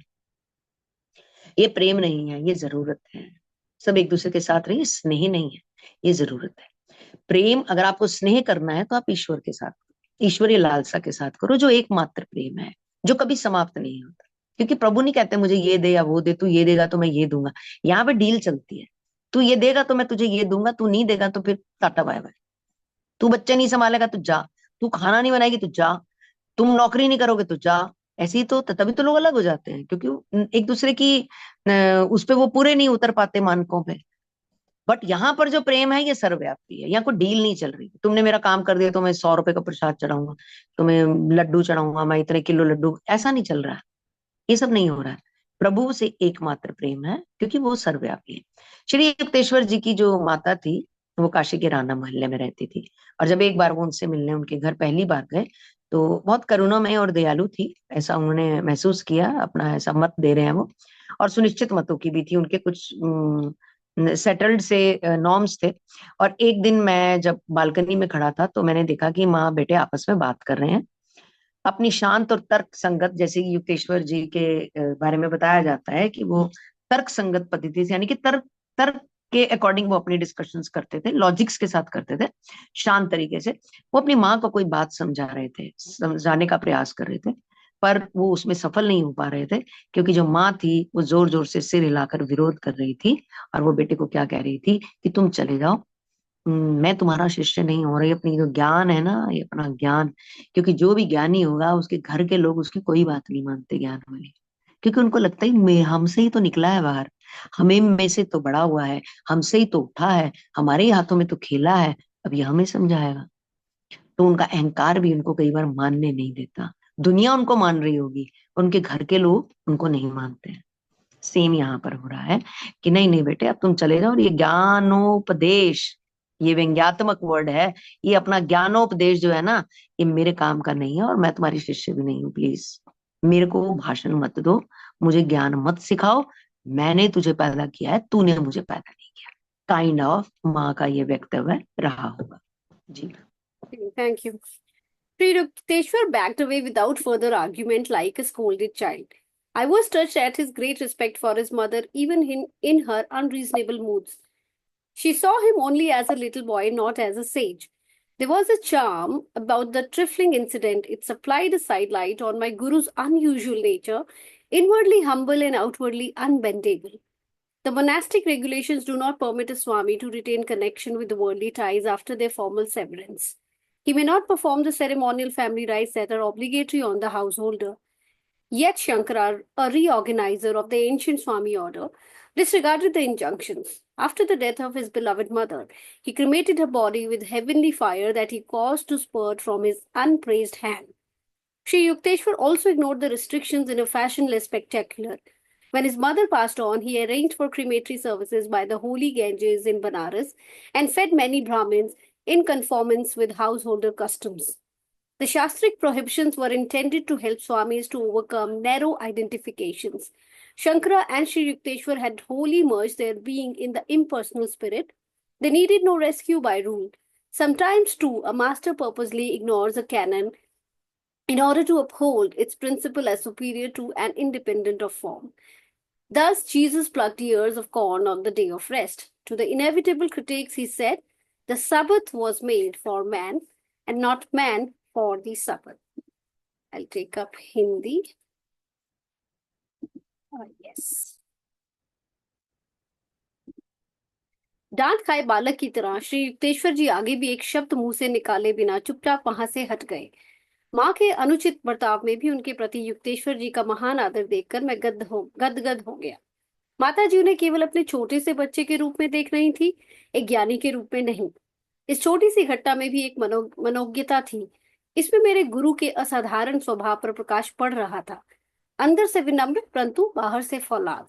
S3: ये प्रेम नहीं है, ये जरूरत है। सब एक दूसरे के साथ रहिए, स्नेह नहीं है, ये जरूरत है। प्रेम अगर आपको स्नेह करना है तो आप ईश्वर के साथ, ईश्वरीय लालसा के साथ करो, जो एकमात्र प्रेम है, जो कभी समाप्त नहीं होता। क्योंकि प्रभु नहीं कहते मुझे ये दे या वो दे, तू ये देगा तो मैं ये दूंगा। यहाँ पे डील चलती है, तू ये देगा तो मैं तुझे ये दूंगा, तू नहीं देगा तो फिर टाटा बाय बाय। तू बच्चे नहीं संभालेगा तो जा, तू खाना नहीं बनाएगी तो जा, तुम नौकरी नहीं करोगे तो जा। ऐसे ही तो तभी तो लोग अलग हो जाते हैं, क्योंकि एक दूसरे की उस पे वो पूरे नहीं उतर पाते मानकों पे। बट यहाँ पर जो प्रेम है ये सर्वव्यापी है, यहाँ कोई डील नहीं चल रही। तुमने मेरा काम कर दिया तो मैं 100 रुपए का प्रसाद चढ़ाऊंगा, तुम्हें लड्डू चढ़ाऊंगा, मैं इतने किलो लड्डू, ऐसा नहीं चल रहा है। ये सब नहीं हो रहा है। प्रभु से एकमात्र प्रेम है, क्योंकि वो सर्वव्यापी है। श्री युक्तेश्वर जी की जो माता थी वो काशी के राणा मोहल्ले में रहती थी, और जब एक बार वो उनसे मिलने उनके घर पहली बार गए तो बहुत करुणामय और दयालु थी, ऐसा उन्होंने महसूस किया। अपना ऐसा मत दे रहे हैं वो, और सुनिश्चित मतों की भी थी। उनके कुछ सेटल्ड से नॉर्म्स थे। और एक दिन मैं जब बालकनी में खड़ा था तो मैंने देखा कि माँ बेटे आपस में बात कर रहे हैं अपनी शांत और तर्क संगत, जैसे कि युक्तेश्वर जी के बारे में बताया जाता है कि वो तर्क संगत पद्धति से, यानी कि तर्क तर्क के अकॉर्डिंग वो अपनी डिस्कशंस करते थे, लॉजिक्स के साथ करते थे, शांत तरीके से। वो अपनी माँ को कोई बात समझा रहे थे, समझाने का प्रयास कर रहे थे, पर वो उसमें सफल नहीं हो पा रहे थे, क्योंकि जो माँ थी वो जोर जोर से सिर हिलाकर विरोध कर रही थी। और वो बेटे को क्या कह रही थी कि तुम चले जाओ, मैं तुम्हारा शिष्य नहीं हो रही। अपनी जो ज्ञान है ना, ये अपना ज्ञान, क्योंकि जो भी ज्ञानी होगा उसके घर के लोग उसकी कोई बात नहीं मानते ज्ञान वाली, क्योंकि उनको लगता है मैं हमसे ही तो निकला है बाहर, हमें में से तो बड़ा हुआ है, हमसे ही तो उठा है, हमारे ही हाथों में तो खेला है, अब ये हमें समझाएगा। तो उनका अहंकार भी उनको कई बार मानने नहीं देता। दुनिया उनको मान रही होगी, उनके घर के लोग उनको नहीं मानते हैं। सेम यहाँ पर हो रहा है कि नहीं नहीं बेटे अब तुम चले जाओ। और ये ज्ञानोपदेश, ये व्यंग्यात्मक वर्ड है, ये अपना ज्ञानोपदेश जो है ना, ये मेरे काम का नहीं है, और मैं तुम्हारी शिष्य भी नहीं हूँ। प्लीज मेरे को भाषण मत दो, मुझे ज्ञान मत सिखाओ, मैंने तुझे पैदा किया है, तूने मुझे पैदा नहीं किया। काइंड ऑफ माँ का ये वक्तव्य रहा होगा। जी
S1: Thank you. Sri Yukteswar backed away without further argument like a scolded child. I was touched at his great respect for his mother, even in her unreasonable moods. She saw him only as a little boy, not as a sage. There was a charm about the trifling incident. It supplied a sidelight on my guru's unusual nature, inwardly humble and outwardly unbendable. The monastic regulations do not permit a Swami to retain connection with the worldly ties after their formal severance. He may not perform the ceremonial family rites that are obligatory on the householder. Yet Shankara, a reorganizer of the ancient Swami order, disregarded the injunctions. After the death of his beloved mother, he cremated her body with heavenly fire that he caused to spurt from his unpraised hand. Sri Yukteswar also ignored the restrictions in a fashion less spectacular. When his mother passed on, he arranged for crematory services by the holy Ganges in Banaras and fed many Brahmins in conformance with householder customs. The Shastric prohibitions were intended to help Swamis to overcome narrow identifications. Shankara and Sri Yukteswar had wholly merged their being in the impersonal spirit. They needed no rescue by rule. Sometimes, too, a master purposely ignores a canon in order to uphold its principle as superior to and independent of form. Thus, Jesus plucked ears of corn on the day of rest. To the inevitable critics, he said, the Sabbath was made for man and not man for the Sabbath. I'll take up Hindi. Yes. डांट खाए बालक की तरह श्री युक्तेश्वर जी आगे भी एक शब्द मुंह से निकाले बिना चुपचाप वहां से हट गए। माँ के अनुचित बर्ताव में भी उनके प्रति युक्तेश्वर जी का महान आदर देखकर मैं गदगद हो गया। माता जी उन्हें केवल अपने छोटे से बच्चे के रूप में देख रही थी, एक ज्ञानी के रूप में नहीं। इस छोटी सी घटना में भी एक मनोज्ञता थी। इसमें मेरे गुरु के असाधारण स्वभाव पर प्रकाश पड़ रहा था। अंदर से विनम्र परंतु बाहर से फौलाद।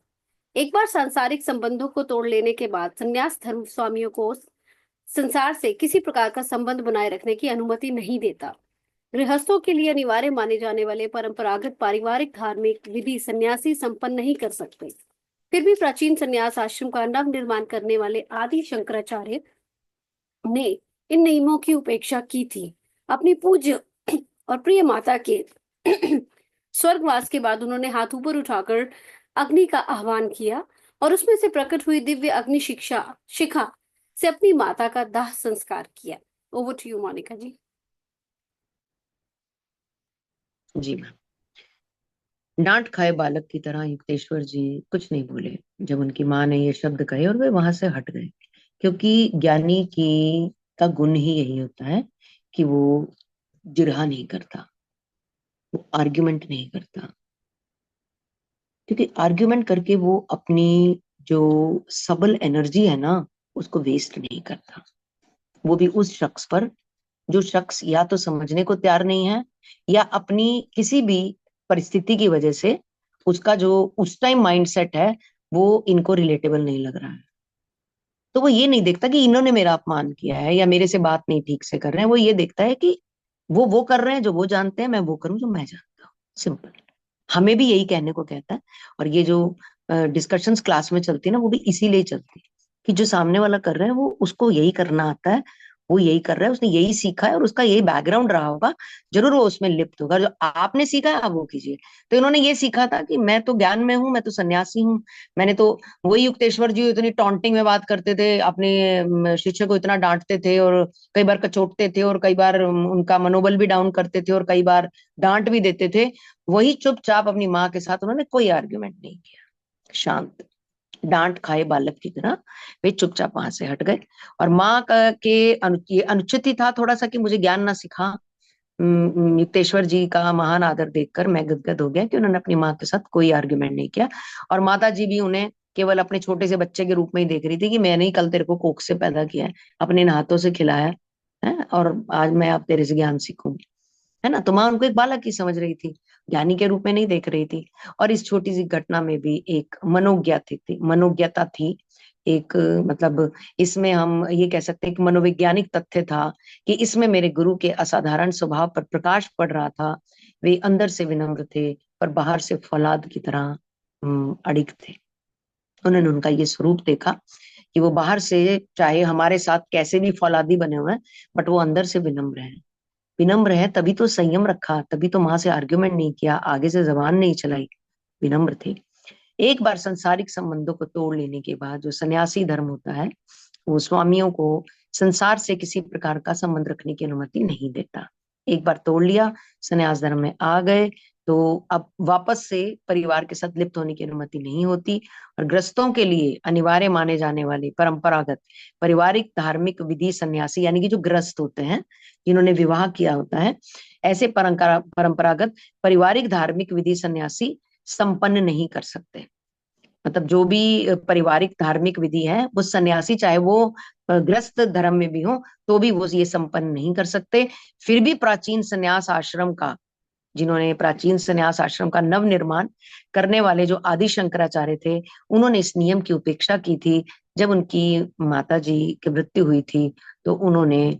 S1: एक बार सांसारिक संबंधों को तोड़ लेने के बाद संन्यास धर्म स्वामियों को संसार से किसी प्रकार का संबंध बनाए रखने की अनुमति नहीं देता। गृहस्थों के लिए अनिवार्य माने जाने वाले परंपरागत पारिवारिक धार्मिक विधि सन्यासी संपन्न नहीं कर सकते। फिर भी प्राचीन संन्यास आश्रम का नव निर्माण करने वाले आदि शंकराचार्य ने इन नियमों की उपेक्षा की थी। अपनी पूज्य और प्रिय माता के स्वर्गवास के बाद उन्होंने हाथ ऊपर उठाकर अग्नि का आह्वान किया और उसमें से प्रकट हुई दिव्य अग्नि शिखा से अपनी माता का दाह संस्कार किया। Over to you Monika ji.
S3: जी मैम। डांट खाए बालक की तरह युक्तेश्वर जी कुछ नहीं बोले जब उनकी माँ ने ये शब्द कहे और वे वहां से हट गए, क्योंकि ज्ञानी की का गुण ही यही होता है कि वो जिरहा नहीं करता, वो आर्ग्यूमेंट नहीं करता, क्योंकि आर्ग्यूमेंट करके वो अपनी जो सबल एनर्जी है ना उसको वेस्ट नहीं करता। वो भी उस शख्स पर जो शख्स या तो समझने को तैयार नहीं है या अपनी किसी भी परिस्थिति की वजह से उसका जो उस टाइम माइंडसेट है वो इनको रिलेटेबल नहीं लग रहा है। तो वो ये नहीं देखता कि इन्होंने मेरा अपमान किया है या मेरे से बात नहीं ठीक से कर रहे हैं। वो ये देखता है कि वो कर रहे हैं जो वो जानते हैं, मैं वो करूं जो मैं जानता हूँ। सिंपल। हमें भी यही कहने को कहता है। और ये जो डिस्कशंस क्लास में चलती है ना वो भी इसीलिए चलती है कि जो सामने वाला कर रहा है वो उसको यही करना आता है, वो यही कर रहा है, उसने यही सीखा है और उसका यही बैकग्राउंड रहा होगा, जरूर वो उसमें लिप्त होगा। जो आपने सीखा है आप वो कीजिए। तो इन्होंने ये सीखा था कि मैं तो ज्ञान में हूँ, मैं तो सन्यासी हूँ, मैंने तो वही युक्तेश्वर जी इतनी टॉन्टिंग में बात करते थे, अपने शिष्य को इतना डांटते थे और कई बार कचोटते थे और कई बार उनका मनोबल भी डाउन करते थे और कई बार डांट भी देते थे। वही चुपचाप अपनी माँ के साथ उन्होंने कोई आर्ग्यूमेंट नहीं किया, शांत डांट खाए बालक की तरह वे चुपचाप वहां से हट गए। और माँ का के ये अनुचित ही था थोड़ा सा कि मुझे ज्ञान ना सिखा। युक्तेश्वर जी का महान आदर देखकर मैं गदगद हो गया कि उन्होंने अपनी माँ के साथ कोई आर्ग्यूमेंट नहीं किया। और माता जी भी उन्हें केवल अपने छोटे से बच्चे के रूप में ही देख रही थी कि मैंने ही कल तेरे को कोख से पैदा किया है, अपने हाथों से खिलाया है और आज मैं अब तेरे से ज्ञान सीखूं, है ना। तो माँ उनको एक बालक ही समझ रही थी, ज्ञानी के रूप में नहीं देख रही थी। और इस छोटी सी घटना में भी एक मनोज्ञता थी एक, मतलब इसमें हम ये कह सकते हैं कि मनोवैज्ञानिक तथ्य था कि इसमें मेरे गुरु के असाधारण स्वभाव पर प्रकाश पड़ रहा था। वे अंदर से विनम्र थे पर बाहर से फौलाद की तरह अडिग थे। उन्होंने उनका ये स्वरूप देखा कि वो बाहर से चाहे हमारे साथ कैसे भी फौलादी बने हुए हैं, बट वो अंदर से विनम्र है। विनम्र है तभी तो संयम रखा, तभी तो माँ से आर्ग्यूमेंट नहीं किया, आगे से जबान नहीं चलाई, विनम्र थे। एक बार संसारिक संबंधों को तोड़ लेने के बाद जो सन्यासी धर्म होता है, वो स्वामियों को संसार से किसी प्रकार का संबंध रखने की अनुमति नहीं देता। एक बार तोड़ लिया, सन्यास धर्म में आ गए, तो अब वापस से परिवार के साथ लिप्त होने की अनुमति नहीं होती। और गृहस्थों के लिए अनिवार्य माने जाने वाले परंपरागत पारिवारिक धार्मिक विधि सन्यासी, यानी कि जो गृहस्थ होते हैं जिन्होंने विवाह किया होता है, ऐसे परंपरागत पारिवारिक धार्मिक विधि सन्यासी संपन्न नहीं कर सकते। मतलब जो भी पारिवारिक धार्मिक विधि है, वो सन्यासी चाहे वो गृहस्थ धर्म में भी हो, तो भी वो ये संपन्न नहीं कर सकते। फिर भी प्राचीन संन्यास आश्रम का, जिन्होंने प्राचीन संन्यास आश्रम का नव निर्माण करने वाले जो आदि शंकराचार्य थे, उन्होंने इस नियम की उपेक्षा की थी। जब उनकी माता जी की मृत्यु हुई थी, तो उन्होंने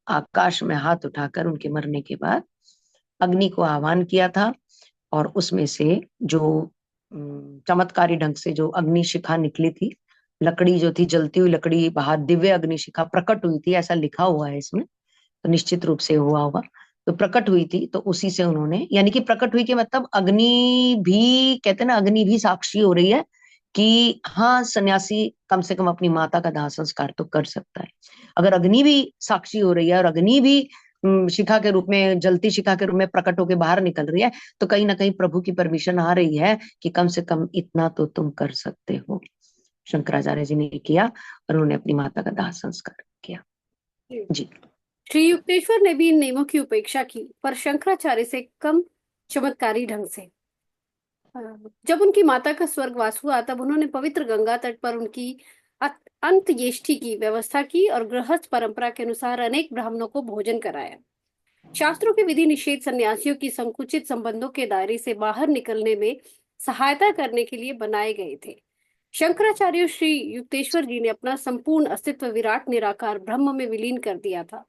S3: आकाश में हाथ उठाकर उनके मरने के बाद अग्नि को आह्वान किया था, और उसमें से जो चमत्कारी ढंग से जो अग्नि शिखा निकली थी, लकड़ी जो थी, जलती हुई लकड़ी, बाहर दिव्य अग्नि शिखा प्रकट हुई थी, ऐसा लिखा हुआ है इसमें, तो निश्चित रूप से हुआ होगा। तो प्रकट हुई थी, तो उसी से उन्होंने, यानी कि प्रकट हुई के मतलब अग्नि भी, कहते हैं ना, अग्नि भी साक्षी हो रही है कि हाँ, सन्यासी कम से कम अपनी माता का दाह संस्कार तो कर सकता है। अगर अग्नि भी साक्षी हो रही है और अग्नि भी शिखा के रूप में, जलती शिखा के रूप में प्रकट होकर बाहर निकल रही है, तो कहीं ना कहीं प्रभु की परमिशन आ रही है कि कम से कम इतना तो तुम कर सकते हो। शंकराचार्य जी ने किया और उन्होंने अपनी माता का दाह संस्कार किया। जी।
S1: श्री युक्तेश्वर ने भी इन नियमों की उपेक्षा की, पर शंकराचार्य से कम चमत्कारी ढंग से। जब उनकी माता का स्वर्गवास हुआ, तब उन्होंने पवित्र गंगा तट पर उनकी अंत्येष्टि की व्यवस्था की और गृहस्थ परंपरा के अनुसार अनेक ब्राह्मणों को भोजन कराया। शास्त्रों के विधि निषेध सन्यासियों की संकुचित संबंधों के दायरे से बाहर निकलने में सहायता करने के लिए बनाए गए थे। शंकराचार्य श्री युक्तेश्वर जी ने अपना संपूर्ण अस्तित्व विराट निराकार ब्रह्म में विलीन कर दिया था।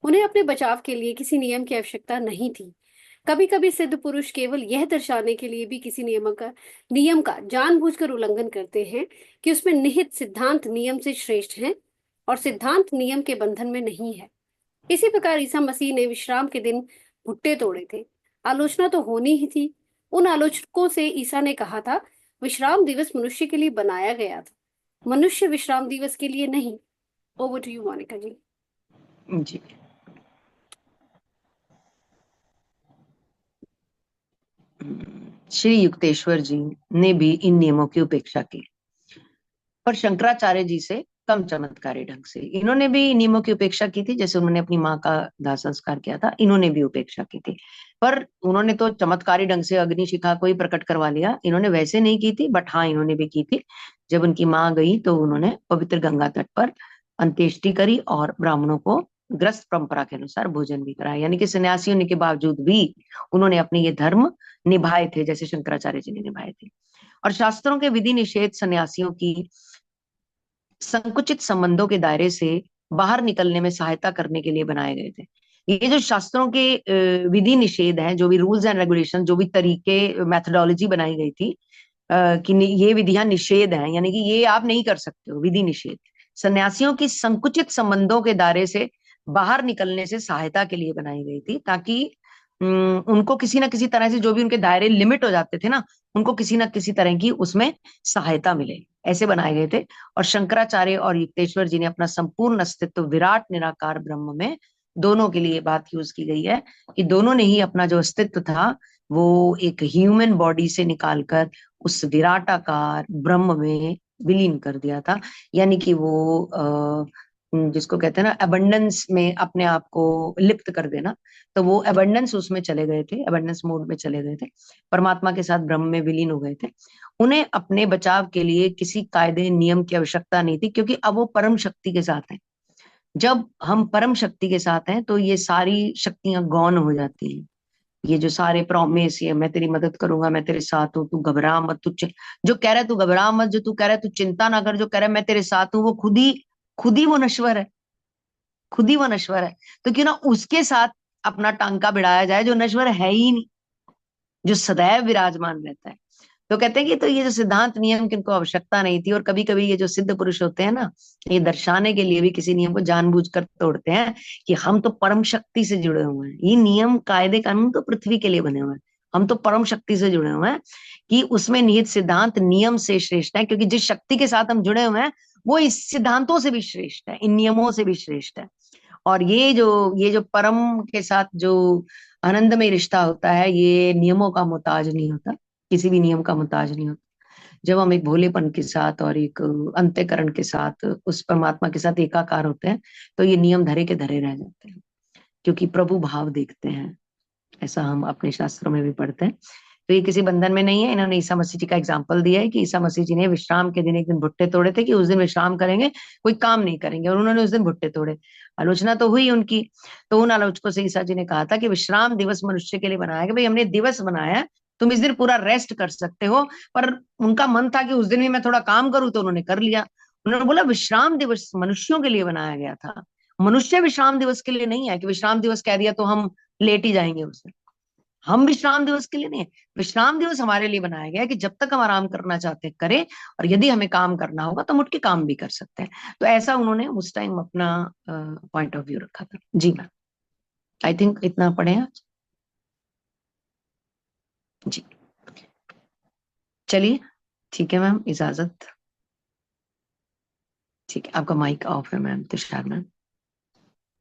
S1: उन्हें अपने बचाव के लिए किसी नियम की आवश्यकता नहीं थी। कभी कभी सिद्ध पुरुष केवल यह दर्शाने के लिए भी किसी नियम का जानबूझकर उल्लंघन करते हैं कि उसमें निहित सिद्धांत नियम से श्रेष्ठ है और सिद्धांत नियम के बंधन में नहीं है। इसी प्रकार ईसा मसीह ने विश्राम के दिन भुट्टे तोड़े थे। आलोचना तो होनी ही थी। उन आलोचकों से ईसा ने कहा था, विश्राम दिवस मनुष्य के लिए बनाया गया था, मनुष्य विश्राम दिवस के लिए नहीं। Over to you Monika ji.
S3: जी। श्री युक्तेश्वर जी ने भी इन नियमों की उपेक्षा की, पर शंकराचार्य जी से कम चमत्कारी ढंग से। इन्होंने भी नियमों की उपेक्षा की थी, जैसे उन्होंने अपनी माँ का दाह संस्कार किया था, इन्होंने भी उपेक्षा की थी। पर उन्होंने तो चमत्कारी ढंग से अग्निशिखा को ही प्रकट करवा लिया, इन्होंने वैसे नहीं की थी, बट हाँ, इन्होंने भी की थी। जब उनकी माँ गई तो उन्होंने पवित्र गंगा तट पर अंत्येष्टि करी और ब्राह्मणों को ग्रस्त परंपरा के अनुसार भोजन भी कराया। यानी कि सन्यासी होने के बावजूद भी उन्होंने अपने ये धर्म निभाए थे, जैसे शंकराचार्य जी ने निभाए थे। और शास्त्रों के विधि निषेध सन्यासियों की संकुचित संबंधों के दायरे से बाहर निकलने में सहायता करने के लिए बनाए गए थे। ये जो शास्त्रों के विधि निषेध हैं, जो भी रूल्स एंड रेगुलेशन, जो भी तरीके, मेथोडोलॉजी बनाई गई थी, कि ये विधियां निषेध हैं, यानी कि ये आप नहीं कर सकते हो, विधि निषेध सन्यासियों की संकुचित संबंधों के दायरे से बाहर निकलने से सहायता के लिए बनाई गई थी, ताकि उनको किसी ना किसी तरह से, जो भी उनके दायरे लिमिट हो जाते थे ना, उनको किसी ना किसी तरह की उसमें सहायता मिले, ऐसे बनाए गए थे। और शंकराचार्य और युक्तेश्वर जी ने अपना संपूर्ण अस्तित्व विराट निराकार ब्रह्म में, दोनों के लिए बात यूज की गई है कि दोनों ने ही अपना जो अस्तित्व था वो एक ह्यूमन बॉडी से निकालकर उस विराटाकार ब्रह्म में विलीन कर दिया था। यानी कि वो जिसको कहते हैं ना, अबंडेंस में अपने आप को लिप्त कर देना, तो वो अबंडेंस उसमें चले गए थे, अबंडेंस मोड में चले गए थे, परमात्मा के साथ ब्रह्म में विलीन हो गए थे। उन्हें अपने बचाव के लिए किसी कायदे नियम की आवश्यकता नहीं थी, क्योंकि अब वो परम शक्ति के साथ हैं। जब हम परम शक्ति के साथ हैं तो ये सारी शक्तियां गौण हो जाती हैं। ये जो सारे प्रॉमिस, ये मैं तेरी मदद करूंगा, मैं तेरे साथ हूँ, तू घबरा मत, जो कह रहा है तू घबरा मत, जो तू कह रहा है तू चिंता ना कर, जो कह रहा है मैं तेरे साथ हूँ, वो खुद ही वो नश्वर है, खुद ही वो नश्वर है। तो क्यों ना उसके साथ अपना टांका भिड़ाया जाए, जो नश्वर है ही नहीं, जो सदैव विराजमान रहता है। तो कहते हैं कि तो ये जो सिद्धांत नियम की इनको आवश्यकता नहीं थी, और कभी कभी ये जो सिद्ध पुरुष होते हैं ना, ये दर्शाने के लिए भी किसी नियम को जानबूझकर तोड़ते हैं कि हम तो परम शक्ति से जुड़े हुए हैं, ये नियम कायदे कानून तो पृथ्वी के लिए बने हुए हैं, हम तो परम शक्ति से जुड़े हुए हैं, कि उसमें निहित सिद्धांत नियम से श्रेष्ठ है, क्योंकि जिस शक्ति के साथ हम जुड़े हुए हैं वो इस सिद्धांतों से भी श्रेष्ठ है, इन नियमों से भी श्रेष्ठ है। और ये जो परम के साथ जो आनंदमय रिश्ता होता है, ये नियमों का मोहताज नहीं होता, किसी भी नियम का मोहताज नहीं होता। जब हम एक भोलेपन के साथ और एक अंतःकरण के साथ उस परमात्मा के साथ एकाकार होते हैं, तो ये नियम धरे के धरे रह जाते हैं, क्योंकि प्रभु भाव देखते हैं, ऐसा हम अपने शास्त्रों में भी पढ़ते हैं। तो ये किसी बंधन में नहीं है। इन्होंने ईसा मसीह जी का एग्जाम्पल दिया है कि ईसा मसीह जी ने विश्राम के दिन एक दिन भुट्टे तोड़े थे, कि उस दिन विश्राम करेंगे, कोई काम नहीं करेंगे, और उन्होंने उस दिन भुट्टे तोड़े। आलोचना तो हुई उनकी, तो उन आलोचकों से ईसा जी ने कहा था कि विश्राम दिवस मनुष्य के लिए बनाया कि भाई हमने दिवस बनाया है, तुम इस दिन पूरा रेस्ट कर सकते हो। पर उनका मन था कि उस दिन भी मैं थोड़ा काम करूं, तो उन्होंने कर लिया। उन्होंने बोला विश्राम दिवस मनुष्यों के लिए बनाया गया था, मनुष्य विश्राम दिवस के लिए नहीं है कि विश्राम दिवस कह दिया तो हम लेट ही जाएंगे उस दिन। हम विश्राम दिवस के लिए नहीं है, विश्राम दिवस हमारे लिए बनाया गया है कि जब तक हम आराम करना चाहते हैं करें, और यदि हमें काम करना होगा तो हम उठ के काम भी कर सकते हैं। तो ऐसा उन्होंने उस टाइम अपना पॉइंट ऑफ व्यू रखा था। जी मैम, आई थिंक इतना पढ़े आज। जी चलिए, ठीक है मैम, इजाजत। ठीक है, आपका माइक ऑफ है ma'am, Tushar ma'am.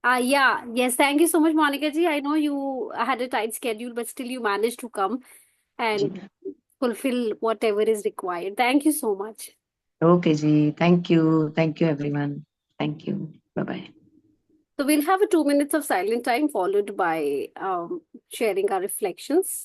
S1: Yeah, yes, thank you so much, Monica ji. I know you had a tight schedule, but still you managed to come
S3: जी
S1: and
S3: ma'am,
S1: fulfill whatever is required. Thank you so much.
S3: Okay जी, thank you everyone, thank you, bye bye.
S1: So we'll have a 2 minutes of silent time followed by sharing our reflections.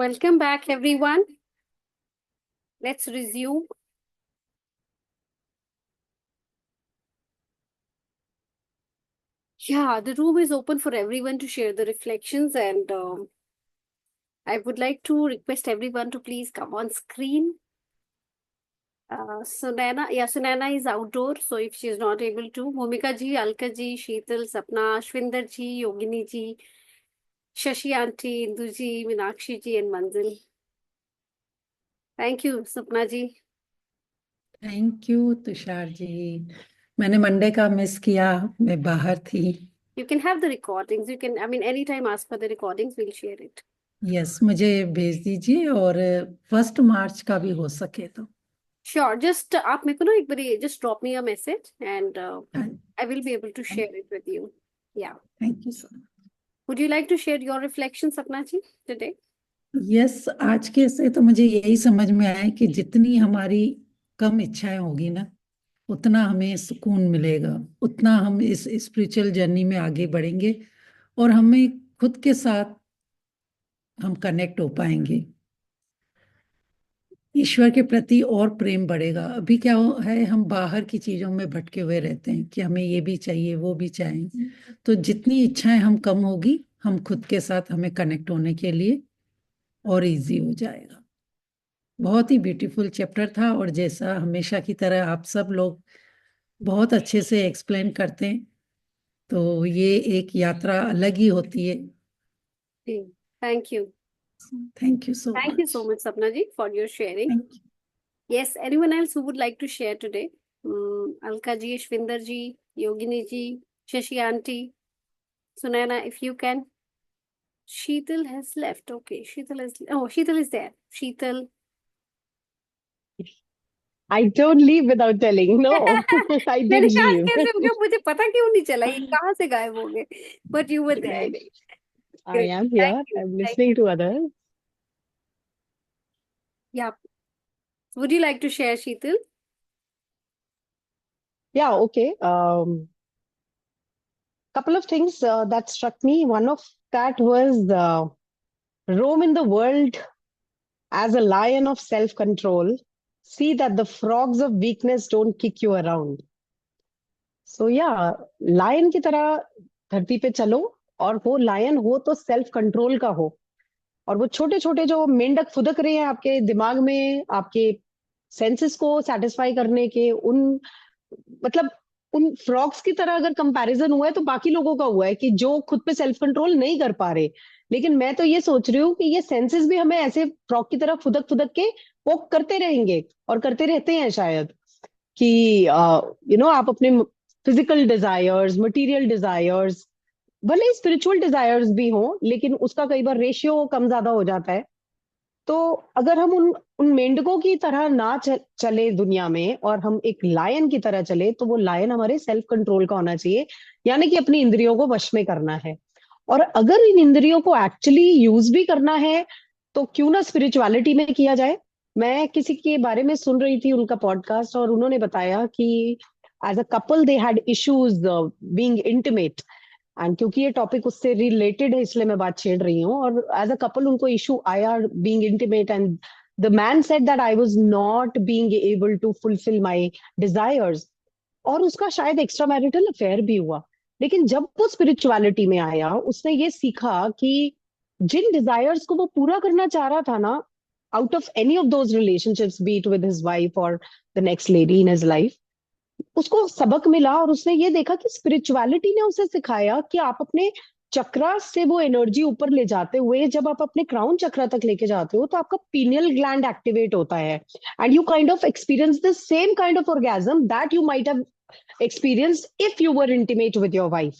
S1: Welcome back, everyone. Let's resume. Yeah, the room is open for everyone to share the reflections, and I would like to request everyone to please come on screen. Sunana is outdoor, so if she is not able to, Bhumika ji, Alka ji, Sheetal, Sapna, Ashwinder ji, Yogini ji, Shashi aunty, Indu ji, Meenakshi ji, and Manzil. Thank you, Sapna ji.
S5: Thank you Tushar ji. मैंने Monday का miss किया, मैं बाहर थी।
S1: You can have the recordings. You can, anytime ask for the recordings, we'll share it.
S5: Yes, मुझे भेज दीजिए, और 1 मार्च का भी हो सके तो।
S1: Sure. Just आप मेरे को ना एक बारी just drop me a message, and I will be able to share it with you. Yeah.
S5: Thank you so much.
S1: Would you like to share your reflections, Sapna ji, today?
S5: Yes, आज के से तो मुझे यही समझ में आया कि जितनी हमारी कम इच्छाएं होगी ना, उतना हमें सुकून मिलेगा, उतना हम इस स्पिरिचुअल जर्नी में आगे बढ़ेंगे, और हमें खुद के साथ हम कनेक्ट हो पाएंगे, ईश्वर के प्रति और प्रेम बढ़ेगा। अभी क्या है, हम बाहर की चीजों में भटके हुए रहते हैं कि हमें ये भी चाहिए, वो भी चाहिए। तो जितनी इच्छाएं हम कम होगी, हम खुद के साथ हमें कनेक्ट होने के लिए और इजी हो जाएगा। बहुत ही ब्यूटीफुल चैप्टर था, और जैसा हमेशा की तरह आप सब लोग बहुत अच्छे से एक्सप्लेन करते हैं, तो ये एक यात्रा अलग ही होती है।
S1: Thank you.
S5: Thank you so
S1: Thank you
S5: much.
S1: so much, Sapna ji, for your sharing.
S5: Thank you.
S1: Yes, anyone else who would like to share today? Alka ji, Shvinder ji, Yogini ji, Shashi aunty, Sunaina, if you can. Sheetal has left. Okay, Sheetal is there. Sheetal.
S4: I don't leave without telling. No, I
S1: मैंने
S4: didn't
S1: कहा
S4: leave.
S1: कैसे हो गया, मुझे पता क्यों नहीं चला, ये कहाँ से गायब हो गए? But you were there.
S4: नहीं, I
S1: Great.
S4: am
S1: Thank
S4: here.
S1: you.
S4: I'm
S1: Thank
S4: listening to others.
S1: Yeah. Would you like to share, Sheetal?
S4: Yeah, okay. Couple of things that struck me. One of that was roam in the world as a lion of self-control. See that the frogs of weakness don't kick you around. So yeah, lion की तरह धरती पे चलो, और वो lion हो तो self control का हो, और वो छोटे छोटे जो मेंढक फुदक रहे हैं आपके दिमाग में, आपके सेंसेस को सेटिस्फाई करने के, मतलब उन फ्रॉग्स की तरह अगर कंपैरिजन हुआ है तो बाकी लोगों का हुआ है कि जो खुद पे सेल्फ कंट्रोल नहीं कर पा रहे। लेकिन मैं तो ये सोच रही हूँ कि ये सेंसेस भी हमें ऐसे फ्रॉग की तरह फुदक फुदक के वो करते रहेंगे, और करते रहते हैं शायद, कि आप अपने फिजिकल डिजायर्स, मटेरियल डिजायर्स, भले ही स्पिरिचुअल डिजायर्स भी हो, लेकिन उसका कई बार रेशियो कम ज्यादा हो जाता है। तो अगर हम उन मेंढकों की तरह ना चले दुनिया में, और हम एक लायन की तरह चले, तो वो लायन हमारे सेल्फ कंट्रोल का होना चाहिए, यानी कि अपनी इंद्रियों को वश में करना है। और अगर इन इंद्रियों को एक्चुअली यूज भी करना है, तो क्यों ना स्पिरिचुअलिटी में किया जाए। मैं किसी के बारे में सुन रही थी, उनका पॉडकास्ट, और उन्होंने बताया कि as a couple they had issues being intimate, and क्योंकि ये टॉपिक उससे रिलेटेड है इसलिए मैं बात छेड़ रही हूँ। और एज अ कपल उनको इशू आया being intimate, and the man said that I was not being able to fulfil my desires, और उसका शायद एक्स्ट्रा मैरिटल अफेयर भी हुआ। लेकिन जब वो स्पिरिचुअलिटी में आया, उसने ये सीखा कि जिन डिजायर्स को वो पूरा करना चाह रहा था ना, out of any of those relationships, be it with his wife और the next lady in his life, उसको सबक मिला। और उसने ये देखा कि स्पिरिचुअलिटी ने उसे सिखाया कि आप अपने चक्रा से वो एनर्जी ऊपर ले जाते हुए, जब आप अपने क्राउन चक्रा तक लेके जाते हो, तो आपका पीनियल ग्लैंड एक्टिवेट होता है, and you kind of experience the same kind of orgasm that you might have experienced if you were intimate with your wife.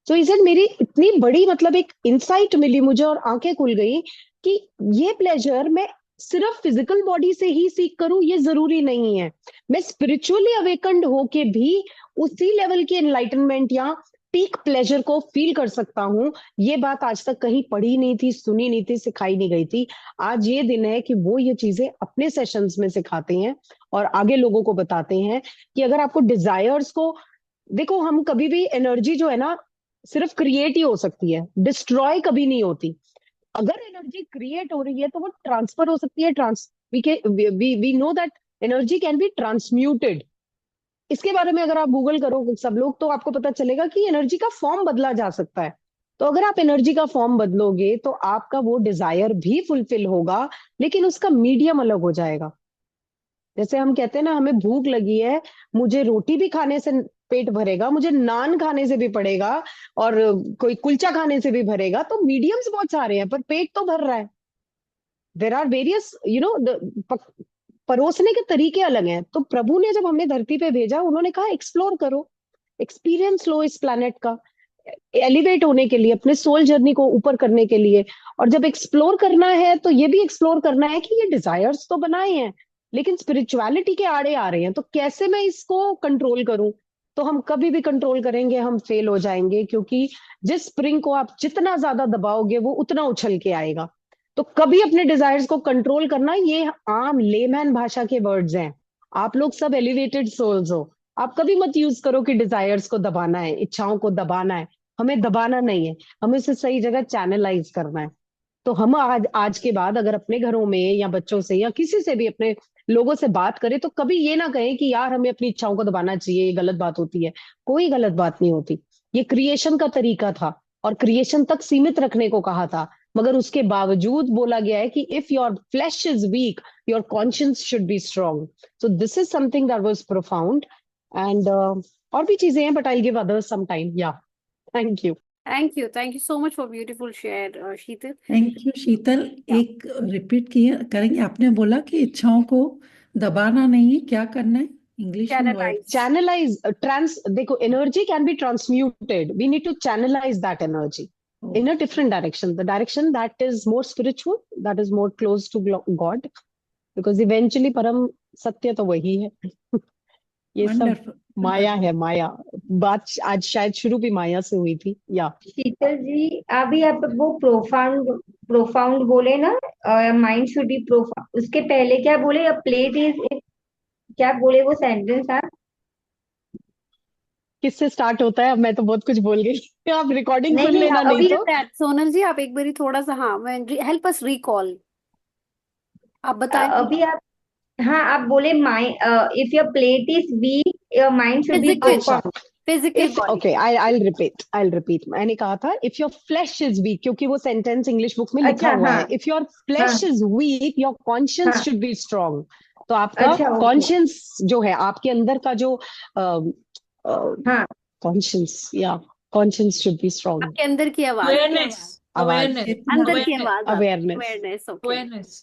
S4: So is it, मेरी इतनी बड़ी मतलब एक इंसाइट मिली मुझे, और आंखें खुल गई कि ये प्लेजर मैं सिर्फ फिजिकल बॉडी से ही सीख करूं, ये जरूरी नहीं है। मैं स्पिरिचुअली अवेकन्ड होके भी उसी लेवल की एनलाइटनमेंट या पीक प्लेजर को फील कर सकता हूं। ये बात आज तक कहीं पढ़ी नहीं थी, सुनी नहीं थी, सिखाई नहीं गई थी। आज ये दिन है कि वो ये चीजें अपने सेशंस में सिखाते हैं और आगे लोगों को बताते हैं कि अगर आपको डिजायर्स को, देखो हम कभी भी एनर्जी जो है ना, सिर्फ क्रिएट ही हो सकती है, डिस्ट्रॉय कभी नहीं होती। अगर एनर्जी क्रिएट हो रही है तो वो ट्रांसफर हो सकती है, we know that energy can be transmuted. इसके बारे में अगर आप गूगल करो सब लोग, तो आपको पता चलेगा कि एनर्जी का फॉर्म बदला जा सकता है। तो अगर आप एनर्जी का फॉर्म बदलोगे तो आपका वो डिजायर भी फुलफिल होगा, लेकिन उसका मीडियम अलग हो जाएगा। जैसे हम कहते हैं ना, हमें भूख लगी है, मुझे रोटी भी खाने से पेट भरेगा, मुझे नान खाने से भी पड़ेगा, और कोई कुलचा खाने से भी भरेगा, तो मीडियम्स बहुत सारे हैं पर पेट तो भर रहा है। देर आर वेरियस परोसने के तरीके अलग हैं। तो प्रभु ने जब हमें धरती पे भेजा, उन्होंने कहा एक्सप्लोर करो, एक्सपीरियंस लो इस प्लैनेट का, एलिवेट होने के लिए, अपने सोल जर्नी को ऊपर करने के लिए। और जब एक्सप्लोर करना है तो ये भी एक्सप्लोर करना है कि ये डिजायर्स तो बनाए हैं लेकिन स्पिरिचुअलिटी के आड़े आ रहे हैं, तो कैसे मैं इसको कंट्रोल करूं। तो हम कभी भी कंट्रोल करेंगे हम फेल हो जाएंगे, क्योंकि जिस स्प्रिंग को आप जितना ज्यादा दबाओगे वो उतना उछल के आएगा। तो कभी अपने डिजायर्स को कंट्रोल करना, ये आम लेमैन भाषा के वर्ड्स हैं। आप लोग सब एलिवेटेड सोल्स हो, आप कभी मत यूज करो कि डिजायर्स को दबाना है, इच्छाओं को दबाना है। हमें दबाना नहीं है, हमें इसे सही जगह चैनलाइज करना है। तो हम आज के बाद अगर अपने घरों में या बच्चों से या किसी से भी अपने लोगों से बात करें, तो कभी ये ना कहें कि यार हमें अपनी इच्छाओं को दबाना चाहिए, ये गलत बात होती है। कोई गलत बात नहीं होती। ये क्रिएशन का तरीका था और क्रिएशन तक सीमित रखने को कहा था, मगर उसके बावजूद बोला गया है कि if your flesh is weak, your conscience should be strong. So this is something that was profound. And और भी चीजें हैं, but I give others some time. Yeah thank you.
S1: Thank you so much for beautiful share, Sheetal.
S5: Thank you Sheetal.
S1: Yeah.
S5: एक repeat किए करेंगे, आपने बोला कि इच्छाओं को दबाना नहीं है, क्या करना है इंग्लिश में वर्ड?
S1: Channelize.
S4: Channelize, देखो, energy can be transmuted. We need to channelize that energy in a different direction, the direction that is more spiritual, that is more close to God, because eventually परम सत्य तो वही है। ये सब
S5: wonderful,
S4: माया है, माया। बात आज शायद शुरू भी माया से हुई थी। या
S2: शीतल जी, अभी आप वो प्रोफाउंड प्रोफाउंड बोले ना, माइंड शुड बी प्रोफाउंड, उसके पहले क्या बोले? प्लेट इज, क्या बोले वो सेंटेंस आप?
S4: किससे स्टार्ट होता है? अब मैं तो बहुत कुछ बोल गई। आप रिकॉर्डिंग सुन
S2: नहीं
S4: लेना,
S2: अभी
S4: नहीं तो।
S1: That सोनल जी, आप एक बारी थोड़ा सा, हाँ, हेल्प अस रिकॉल, आप बताएं।
S2: अभी आप, हाँ आप बोले mind, if your plate is weak your mind should be
S1: Physical,
S2: profound.
S1: Physical
S4: If
S1: body.
S4: okay, I'll repeat. मैंने कहा था if your flesh is weak, क्योंकि वो सेंटेंस इंग्लिश बुक में लिखा
S2: अच्छा
S4: हुआ
S2: हाँ
S4: है। If your flesh
S2: हाँ
S4: is weak, your conscience
S2: हाँ,
S4: should be strong. तो आपका
S2: अच्छा ओके,
S4: कॉन्शियंस जो है, आपके अंदर का जो
S2: हाँ
S4: कॉन्शियंस, या कॉन्शियंस शुड बी स्ट्रांग।
S1: आपके अंदर की आवाज,
S6: Awareness,
S4: आवाज,
S6: awareness,
S1: अंदर की
S6: awareness,
S1: आवाज,
S4: awareness.
S1: Awareness. Okay,
S6: awareness.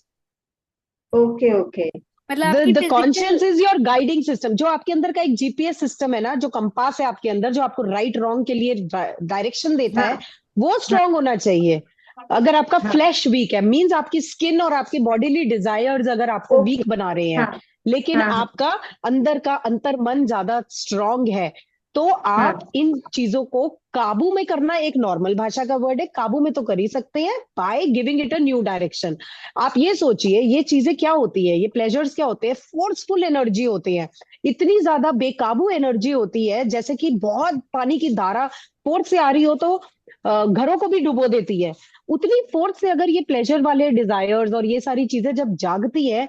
S2: Okay okay.
S1: मतलब आपकी
S4: the
S1: physical,
S4: conscience is your guiding system. जो आपके अंदर का एक जीपीएस सिस्टम है ना, जो कंपास है आपके अंदर, जो आपको राइट रॉन्ग के लिए डायरेक्शन देता
S2: हाँ
S4: है, वो स्ट्रांग होना चाहिए। अगर आपका
S2: हाँ
S4: फ्लैश वीक है, मींस आपकी स्किन और आपके बॉडीली डिजायर्स अगर आपको
S2: ओके,
S4: वीक बना रहे हैं,
S2: हाँ
S4: लेकिन
S2: हाँ
S4: आपका अंदर का अंतर मन ज्यादा स्ट्रांग है, तो
S2: हाँ
S4: आप इन चीजों को काबू में करना, एक नॉर्मल भाषा का वर्ड है, काबू में तो कर ही सकते हैं by giving it a new direction. आप ये सोचिए, ये चीजें क्या होती है, ये प्लेजर्स क्या होते हैं? फोर्सफुल एनर्जी होती है, इतनी ज्यादा बेकाबू एनर्जी होती है, जैसे कि बहुत पानी की धारा फोर्स से आ रही हो तो घरों को भी डुबो देती है। उतनी फोर्स से अगर ये प्लेजर वाले डिजायर्स और ये सारी चीजें जब जागती है,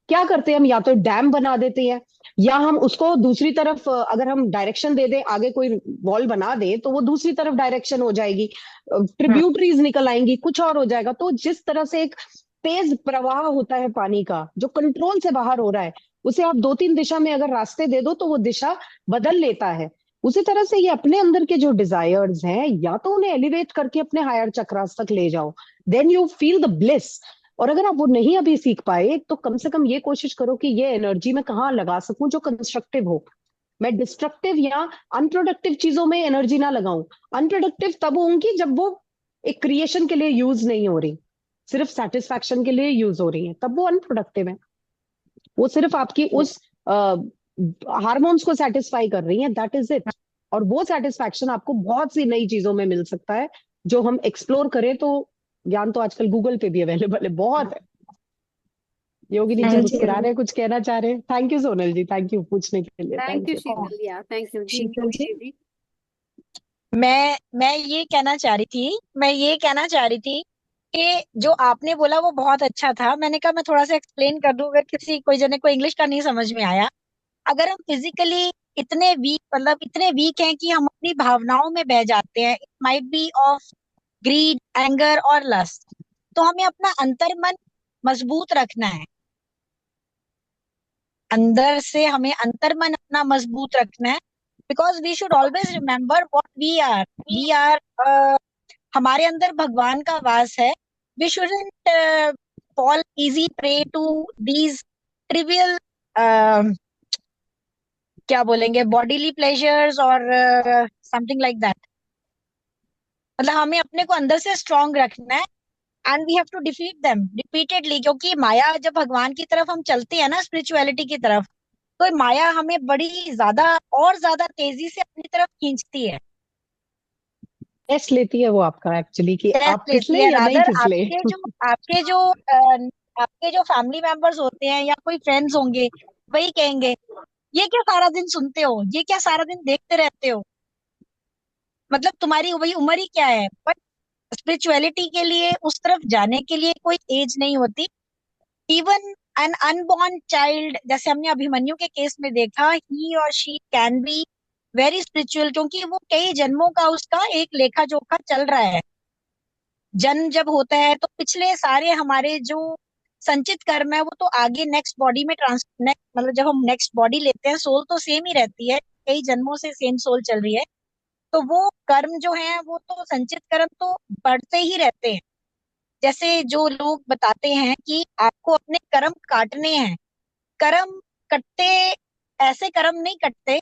S4: क्या करते हैं हम? या तो डैम बना देते हैं, या हम उसको दूसरी तरफ अगर हम डायरेक्शन दे दें, आगे कोई वॉल बना दे, तो वो दूसरी तरफ डायरेक्शन हो जाएगी, ट्रिब्यूटरीज निकल आएंगी, कुछ और हो जाएगा। तो जिस तरह से एक तेज प्रवाह होता है पानी का, जो कंट्रोल से बाहर हो रहा है, उसे आप 2-3 दिशा में अगर रास्ते दे दो तो वो दिशा बदल लेता है। उसी तरह से ये अपने अंदर के जो डिजायर्स हैं, या तो उन्हें एलिवेट करके अपने हायर चक्रास तक ले जाओ, then you feel the bliss. और अगर आप वो नहीं अभी सीख पाए, तो कम से कम ये कोशिश करो कि ये एनर्जी मैं कहाँ लगा सकूं जो कंस्ट्रक्टिव हो। मैं डिस्ट्रक्टिव या अनप्रोडक्टिव चीजों में एनर्जी ना लगाऊं। अनप्रोडक्टिव तब होंगी जब वो एक क्रिएशन के लिए यूज नहीं हो रही, सिर्फ सेटिस्फैक्शन के लिए यूज हो रही है, तब वो अनप्रोडक्टिव है। वो सिर्फ आपकी उस हार्मोन्स को सेटिस्फाई कर रही हैं, दैट इज इट। और वो सेटिस्फैक्शन आपको बहुत सी नई चीजों में मिल सकता है, जो हम एक्सप्लोर करें तो ज्ञान तो आजकल गूगल पे भी अवेलेबल है, बहुत है। योगिनी जी
S2: थैंक
S4: मुस्कुरा
S2: यू
S4: रहे हैं, कुछ कहना चाह रहे हैं? Thank you Sonal ji, thank you पूछने के लिए,
S1: thank
S4: thank
S1: you
S4: you.
S1: Sheetal, या थैंक यू जी।
S7: शीतल जी,
S1: जी,
S7: मैं ये कहना चाह रही थी
S6: कि जो आपने बोला वो बहुत अच्छा था। मैंने कहा मैं थोड़ा सा एक्सप्लेन कर दूं, अगर किसी कोई जने को इंग्लिश का नहीं समझ में आया। अगर हम फिजिकली इतने वीक, मतलब इतने वीक हैं कि हम अपनी भावनाओं में बह जाते हैं, it might be of greed, anger और लस्ट, तो हमें अपना अंतर्मन मजबूत रखना है। अंदर से हमें अंतर्मन अपना मजबूत रखना है, because we should always remember what we are. हमारे अंदर भगवान का वास है। We shouldn't fall easy prey to these trivial, क्या बोलेंगे, बॉडीली प्लेजर्स और समथिंग लाइक दैट। मतलब हमें अपने को अंदर से स्ट्रांग रखना है, and we have to defeat them repeatedly, क्योंकि माया, जब भगवान की तरफ हम चलते हैं ना, स्पिरिचुअलिटी की तरफ, तो माया हमें बड़ी ज्यादा और ज्यादा तेजी से अपनी तरफ खींचती है,
S4: टेस्ट लेती है वो आपका एक्चुअली कि
S6: टेस्ट
S4: आप
S6: लेती
S4: फिसले
S6: है।
S4: या नहीं
S6: रादर
S4: फिसले।
S6: आपके जो फैमिली मेंबर्स होते हैं या कोई फ्रेंड्स होंगे, वही कहेंगे, ये क्या सारा दिन सुनते हो, ये क्या सारा दिन देखते रहते हो, मतलब तुम्हारी वही उम्र ही क्या है। बट स्पिरिचुअलिटी के लिए, उस तरफ जाने के लिए कोई एज नहीं होती। इवन एन अनबॉर्न चाइल्ड, जैसे हमने अभिमन्यु के केस में देखा, ही और she can be very spiritual, क्योंकि वो कई जन्मों का उसका एक लेखा जोखा चल रहा है। जन्म जब होता है तो पिछले सारे हमारे जो संचित कर्म है वो तो आगे नेक्स्ट बॉडी में मतलब जब हम नेक्स्ट बॉडी लेते हैं, सोल तो सेम ही रहती है, कई जन्मों से सेम सोल चल रही है, तो वो कर्म जो है वो तो संचित कर्म तो बढ़ते ही रहते हैं। जैसे जो लोग बताते हैं कि आपको अपने कर्म काटने हैं, कर्म कटते, ऐसे कर्म नहीं कटते,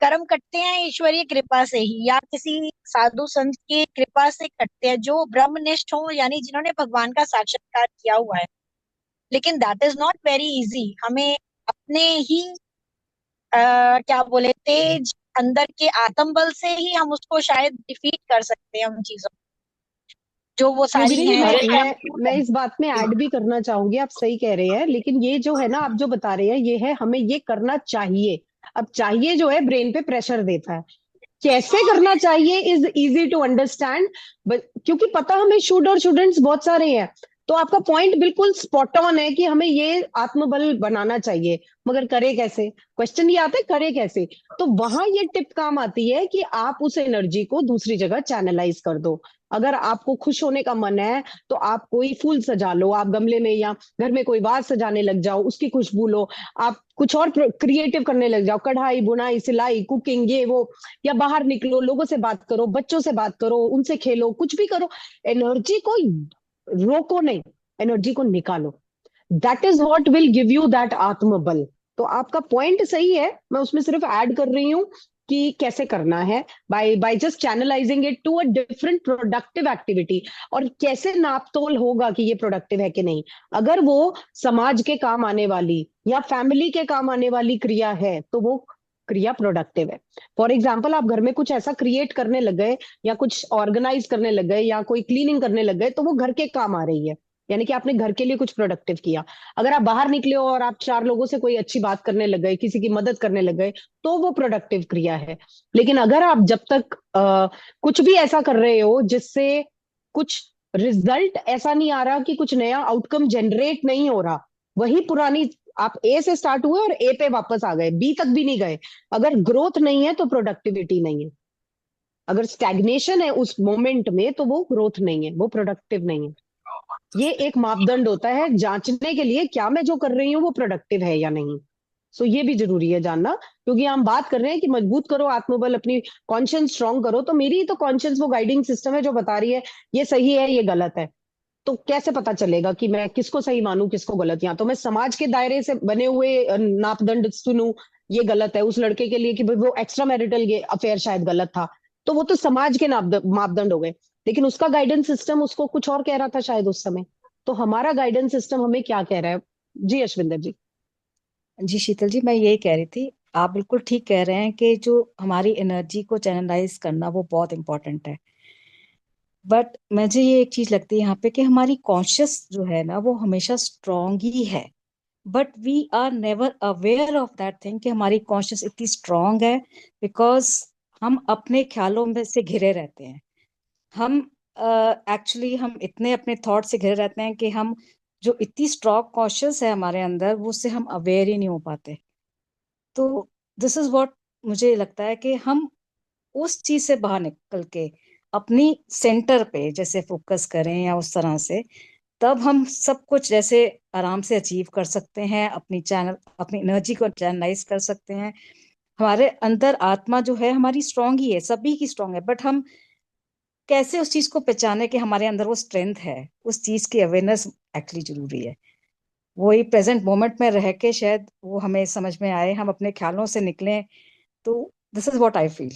S6: कर्म कटते हैं ईश्वरीय कृपा से ही, या किसी साधु संत की कृपा से कटते हैं, जो ब्रह्मनिष्ठ हो, यानी जिन्होंने भगवान का साक्षात्कार किया हुआ है। लेकिन that is not very easy. हमें अपने ही क्या बोले, तेज अंदर के आत्म बल से ही हम उसको शायद डिफीट कर सकते हैं, उन चीजों जो वो सारी
S4: योगिनी जी,
S6: हैं।
S4: मैं इस बात में ऐड भी करना चाहूंगी, आप सही कह रहे हैं, लेकिन ये जो है ना, आप जो बता रहे हैं, ये है हमें ये करना चाहिए। अब चाहिए जो है ब्रेन पे प्रेशर देता है, कैसे करना चाहिए इज इजी टू अंडरस्टैंड, क्योंकि पता हमें शुड और शुडंट्स बहुत सारे हैं। तो आपका पॉइंट बिल्कुल स्पॉट ऑन है कि हमें ये आत्मबल बनाना चाहिए, मगर करे कैसे, क्वेश्चन ये आता है करे कैसे। तो वहां ये टिप काम आती है कि आप उस एनर्जी को दूसरी जगह चैनलाइज कर दो। अगर आपको खुश होने का मन है तो आप कोई फूल सजा लो, आप गमले में या घर में कोई वाज सजाने लग जाओ, उसकी खुशबू लो। आप कुछ और क्रिएटिव करने लग जाओ, कढ़ाई बुनाई सिलाई कुकिंग ये वो, या बाहर निकलो, लोगों से बात करो, बच्चों से बात करो, उनसे खेलो, कुछ भी करो। एनर्जी को रोको नहीं, एनर्जी को निकालो। That is what will give you that आत्मबल। तो आपका पॉइंट सही है, मैं उसमें सिर्फ ऐड कर रही हूँ कि कैसे करना है, by just channelizing it to a different productive activity. और कैसे नापतोल होगा कि ये प्रोडक्टिव है कि नहीं। अगर वो समाज के काम आने वाली या फैमिली के काम आने वाली क्रिया है तो वो क्रिया प्रोडक्टिव है। फॉर एग्जाम्पल, आप घर में कुछ ऐसा क्रिएट करने लग गए या कुछ ऑर्गेनाइज करने लग गए या कोई क्लीनिंग करने लग गए, तो वो घर के काम आ रही है, यानी कि आपने घर के लिए कुछ प्रोडक्टिव किया। अगर आप बाहर निकले हो और आप चार लोगों से कोई अच्छी बात करने लग गए, किसी की मदद करने लग गए, तो वो प्रोडक्टिव क्रिया है। लेकिन अगर आप जब तक कुछ भी ऐसा कर रहे हो जिससे कुछ रिजल्ट ऐसा नहीं आ रहा, कि कुछ नया आउटकम जनरेट नहीं हो रहा, वही पुरानी, आप ए से स्टार्ट हुए और ए पे वापस आ गए, बी तक भी नहीं गए, अगर ग्रोथ नहीं है तो प्रोडक्टिविटी नहीं है। अगर स्टैग्नेशन है उस मोमेंट में तो वो ग्रोथ नहीं है, वो प्रोडक्टिव नहीं है। ये एक मापदंड होता है जांचने के लिए, क्या मैं जो कर रही हूँ वो प्रोडक्टिव है या नहीं। सो ये भी जरूरी है जानना, क्योंकि हम बात कर रहे हैं कि मजबूत करो आत्मबल, अपनी कॉन्शियस स्ट्रांग करो। तो मेरी तो कॉन्शियस वो गाइडिंग सिस्टम है जो बता रही है ये सही है ये गलत है। तो कैसे पता चलेगा कि मैं किसको सही मानूं किसको गलत। या तो मैं समाज के दायरे से बने हुए नापदंड सुनूं, ये गलत है उस लड़के के लिए कि भाई वो एक्स्ट्रा मैरिटल अफेयर शायद गलत था, तो वो तो समाज के मापदंड हो गए। लेकिन उसका गाइडेंस सिस्टम उसको कुछ और कह रहा था शायद उस समय। तो हमारा गाइडेंस सिस्टम हमें क्या कह रहा है। जी अश्विंदर जी।
S6: जी शीतल जी, मैं यही कह रही थी, आप बिल्कुल ठीक कह रहे हैं कि जो हमारी एनर्जी को चैनलाइज करना वो बहुत इंपॉर्टेंट है। बट मुझे ये एक चीज लगती है यहाँ पे कि हमारी कॉन्शियस जो है ना वो हमेशा स्ट्रांग ही है, but we are never aware of that thing कि हमारी कॉन्शियस इतनी स्ट्रांग है, बिकॉज हम अपने ख्यालों में से घिरे रहते हैं। हम
S7: एक्चुअली हम इतने अपने थॉट से घिरे रहते हैं कि हम जो इतनी स्ट्रॉन्ग कॉन्शियस है हमारे अंदर वो उससे हम अवेयर ही नहीं हो पाते। तो दिस इज व्हाट मुझे लगता है कि हम उस चीज से बाहर निकल के अपनी सेंटर पे जैसे फोकस करें या उस तरह से, तब हम सब कुछ जैसे आराम से अचीव कर सकते हैं, अपनी एनर्जी को चैनलाइज कर सकते हैं। हमारे अंदर आत्मा जो है हमारी स्ट्रांग ही है, सभी की स्ट्रांग है, बट हम कैसे उस चीज को पहचाने कि हमारे अंदर वो स्ट्रेंथ है, उस चीज की अवेयरनेस एक्चुअली जरूरी है। वही प्रेजेंट मोमेंट में रह के शायद वो हमें समझ में आए, हम अपने ख्यालों से निकलें। तो this is what I feel.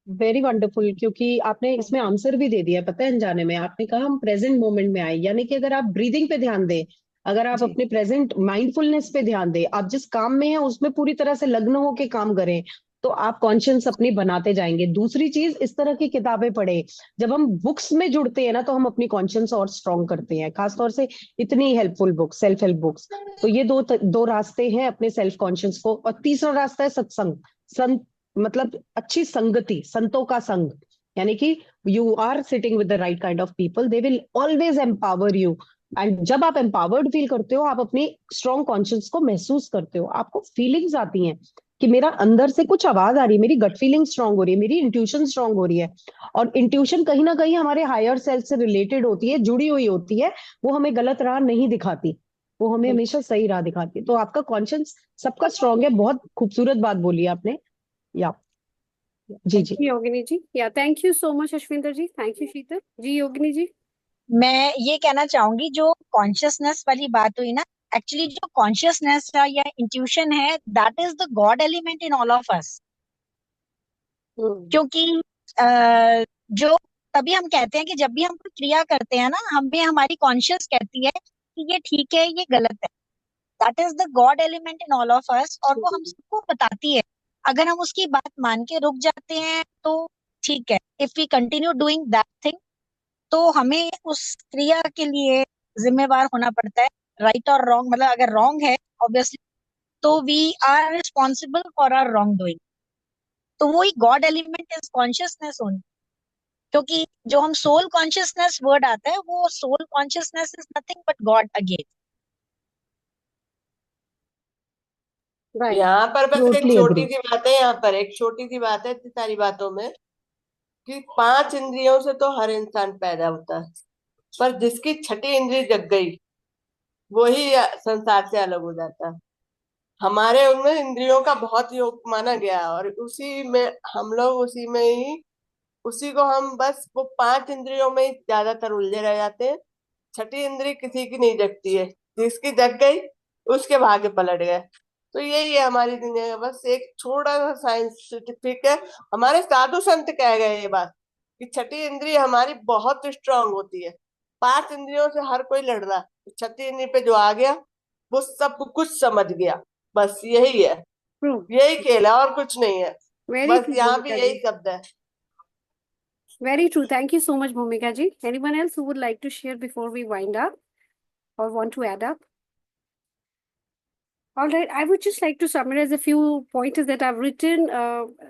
S4: Very wonderful, क्योंकि आपने इसमें आंसर भी दे दिया, पता है, अनजाने में आपने कहा हम प्रेजेंट मोमेंट में आए, यानी कि अगर आप ब्रीदिंग पे ध्यान दें, अगर आप
S7: जी
S4: अपने प्रेजेंट माइंडफुलनेस पे ध्यान दें, आप जिस काम में हैं उसमें पूरी तरह से लग्न होके काम करें, तो आप कॉन्शियस अपनी बनाते जाएंगे। दूसरी चीज, इस तरह की किताबें पढ़े, जब हम बुक्स में जुड़ते हैं ना तो हम अपनी कॉन्शियस और स्ट्रांग करते हैं, खासतौर से इतनी helpful books, self help books. तो ये दो रास्ते हैं अपने सेल्फ कॉन्शियस को। और तीसरा रास्ता है सत्संग, मतलब अच्छी संगति, संतों का संग, यानी कि you are sitting with the right kind of people, they will always empower you. And जब आप एम्पावर्ड फील करते हो, आप अपनी स्ट्रॉन्ग कॉन्शियस को महसूस करते हो, आपको फीलिंग्स आती हैं कि मेरा अंदर से कुछ आवाज आ रही है, मेरी गट फीलिंग स्ट्रांग हो रही है, मेरी इंट्यूशन स्ट्रांग हो रही है। और इंट्यूशन कहीं ना कहीं हमारे हायर सेल्फ से रिलेटेड होती है, जुड़ी हुई होती है, वो हमें गलत राह नहीं दिखाती, वो हमें हमेशा सही राह दिखाती है। तो आपका कॉन्शियस सबका स्ट्रांग है, बहुत खूबसूरत बात बोली आपने। या जी
S1: thank
S4: ji.
S1: You Yogini ji. Yeah thank you so much Ashwinder ji, thank you Sheetal ji. Yogini ji.
S6: मैं ये कहना चाहूंगी, जो कॉन्शियसनेस वाली बात हुई ना, एक्चुअली जो कॉन्शियसनेस है या इंट्यूशन है, that is the God element in all of us. क्योंकि जो तभी हम कहते हैं कि जब भी हम कोई क्रिया करते हैं ना, हमें हमारी कॉन्शियस कहती है कि ये ठीक है, ये गलत है। That is the God element in all of us, और वो हम सबको बताती है। अगर हम उसकी बात मान के रुक जाते हैं तो ठीक है, if we continue doing that thing, तो हमें उस क्रिया के लिए जिम्मेवार होना पड़ता है। राइट और रॉन्ग, मतलब अगर रॉन्ग है ऑब्वियसली, तो we are responsible for our wrong doing. तो वही God element is consciousness only. क्योंकि जो हम सोल कॉन्शियसनेस वर्ड आता है, वो soul consciousness is nothing but God again.
S1: Right.
S8: यहाँ पर बस एक
S4: टोटली
S8: छोटी
S4: एग्री।
S8: सी बात है, यहाँ पर एक छोटी सी बात है इतनी सारी बातों में, कि 5 इंद्रियों से तो हर इंसान पैदा होता है, पर जिसकी छठी इंद्री जग गई वही संसार से अलग हो जाता है। हमारे उनमें इंद्रियों का बहुत योग माना गया है, और उसी में हम लोग उसी में ही उसी को हम बस वो 5 इंद्रियों में ही ज्यादातर उलझे रह जाते हैं। छठी इंद्री किसी की नहीं जगती है, जिसकी जग गई उसके भाग्य पलट गए। तो यही है हमारी दुनिया का बस एक छोटा सा साइंटिफिक है। हमारे साधु संत कह गए ये बात कि छठी इंद्री हमारी बहुत स्ट्रांग होती है। 5 इंद्रियों से हर कोई लड़ रहा है, छठी इंद्री पे जो आ गया वो सब कुछ समझ गया। बस यही है,
S1: ट्रू।
S8: यही खेल है और कुछ नहीं है।
S1: वेरी
S8: बस
S1: ट्रू
S8: यहाँ भी
S1: भूमिका
S8: यही
S1: जी।
S8: शब्द है।
S1: Very true, thank you so much Bhumika ji. Anyone else who would like to share before we wind up or want to add up? All right, I would just like to summarize a few pointers that I've written,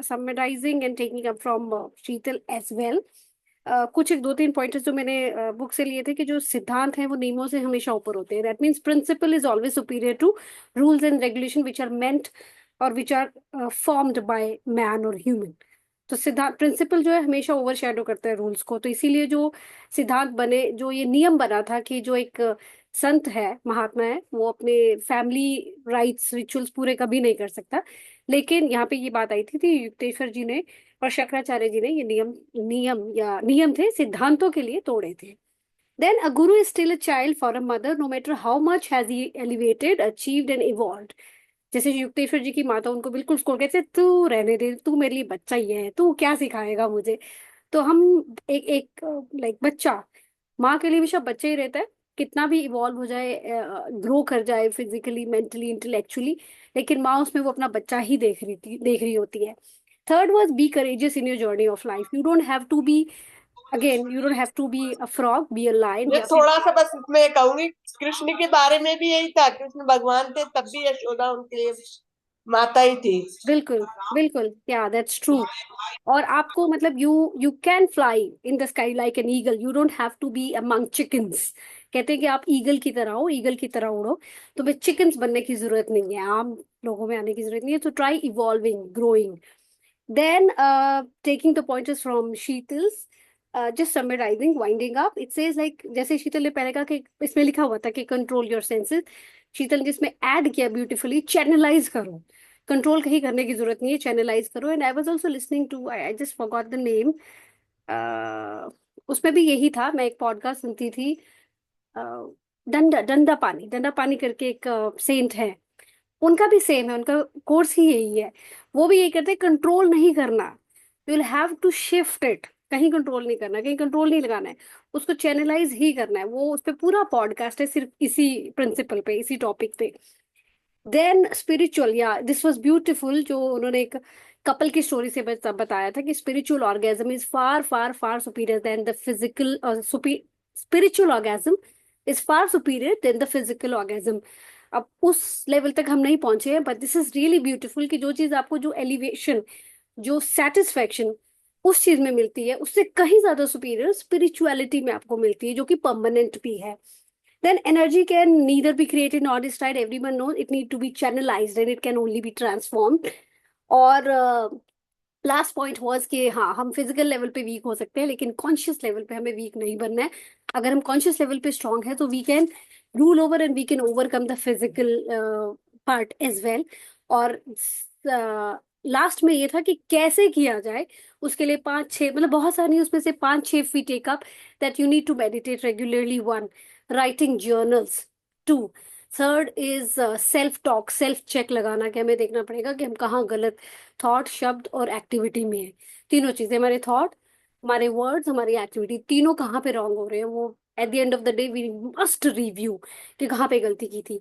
S1: summarizing and taking up from Sheetal as well. कुछ एक दो तीन pointers जो मैंने book से लिए थे, कि जो सिद्धांत हैं वो नियमों से हमेशा ऊपर होते हैं। That means principle is always superior to rules and regulation which are meant और which are formed by man और ह्यूमन। तो सिद्धांत, प्रिंसिपल जो है हमेशा ओवर शेडो करता है रूल्स को। तो इसीलिए जो सिद्धांत बने, जो ये नियम बना था कि जो एक संत है, महात्मा है, वो अपने फैमिली राइट्स रिचुअल्स पूरे कभी नहीं कर सकता। लेकिन यहाँ पे ये बात आई थी युक्तेश्वर जी ने और शंकराचार्य जी ने ये नियम थे सिद्धांतों के लिए तोड़े थे। Then a guru is still a child for a mother, no matter how much has he elevated, achieved and evolved. जैसे युक्तेश्वर जी की माता उनको बिल्कुल स्कूल कहते, तू रहने दे, तू मेरे लिए बच्चा ही है, तू क्या सिखाएगा मुझे। तो हम एक एक लाइक बच्चा माँ के लिए हमेशा बच्चा ही रहता है, कितना भी इवॉल्व हो जाए, ग्रो कर जाए फिजिकली, मेंटली, इंटेलेक्चुअली, लेकिन माँ उसमें वो अपना बच्चा ही देख रही होती है। Third was be courageous in your journey of life. You don't have to be, again you don't have to be a frog, be a lion,
S8: ये
S1: या फिर
S8: थोड़ा सा बस इसमें कहूंगी, कृष्ण के बारे में भी यही था। कृष्ण भगवान थे तब भी यशोदा उनके लिए माता ही थी।
S1: बिल्कुल बिल्कुल, या दैट्स ट्रू। और आपको मतलब you can fly in the sky like an eagle, you don't have to be among chickens. कहते हैं कि आप ईगल की तरह हो, ईगल की तरह उड़ो। तुम्हें चिकन्स बनने की जरूरत नहीं है, आम लोगों में आने की जरूरत नहीं है। तो try evolving, growing. Then, taking the pointers from Sheetal's, just summarizing, winding up, it says like, जैसे शीतल ने पहले कहा कि इसमें लिखा हुआ था कि कंट्रोल योर सेंसेस, शीतल ने जिसमें ऐड किया ब्यूटीफुली, चैनलाइज करो। कंट्रोल कहीं करने की जरूरत नहीं है, चैनलाइज करो। And I was also listening to, I just forgot the name, उसमें भी यही था। मैं एक पॉडकास्ट सुनती थी, डंडा पानी करके एक सेंट है, उनका भी सेम है, उनका कोर्स ही यही है। वो भी यही कहते हैं, कंट्रोल नहीं करना, you will have to shift it. कहीं कंट्रोल नहीं करना, कहीं कंट्रोल नहीं लगाना है, उसको चैनलाइज ही करना है। वो उस पे पूरा पॉडकास्ट है सिर्फ इसी प्रिंसिपल पे, इसी टॉपिक पे। देन स्पिरिचुअल, या दिस वाज ब्यूटीफुल, जो उन्होंने एक कपल की स्टोरी से बताया था कि spiritual orgasm is far far far superior than the physical, spiritual orgasm is far superior than the physical orgasm. अब उस लेवल तक हम नहीं पहुंचे हैं, but this is really beautiful कि जो चीज आपको, जो एलिवेशन, जो सेटिस्फेक्शन उस चीज में मिलती है, उससे कहीं ज्यादा सुपीरियर स्पिरिचुअलिटी में आपको मिलती है, जो कि परमानेंट भी है। Then energy can neither be created nor destroyed. Everyone knows it need to be channelized and it can only be transformed. और लास्ट पॉइंट वाज कि हाँ, हम फिजिकल लेवल पे वीक हो सकते हैं, लेकिन कॉन्शियस लेवल पे हमें वीक नहीं बनना है। अगर हम कॉन्शियस लेवल पे स्ट्रांग है तो we can rule over and we can overcome the physical part as well. और लास्ट में ये था कि कैसे किया जाए, उसके लिए 5-6, मतलब बहुत सारी नहीं, उसमें से 5-6 we take up that you need to meditate regularly. 1, writing journals. 2, third is self talk, self check लगाना, कि हमें देखना पड़ेगा कि हम कहाँ गलत थॉट, शब्द और एक्टिविटी में है। तीनों चीजें, हमारे थॉट, हमारे वर्ड्स, हमारी एक्टिविटी, तीनों कहाँ पे रॉन्ग हो रहे हैं, वो at the end of the day we must review कि कहाँ पे गलती की थी।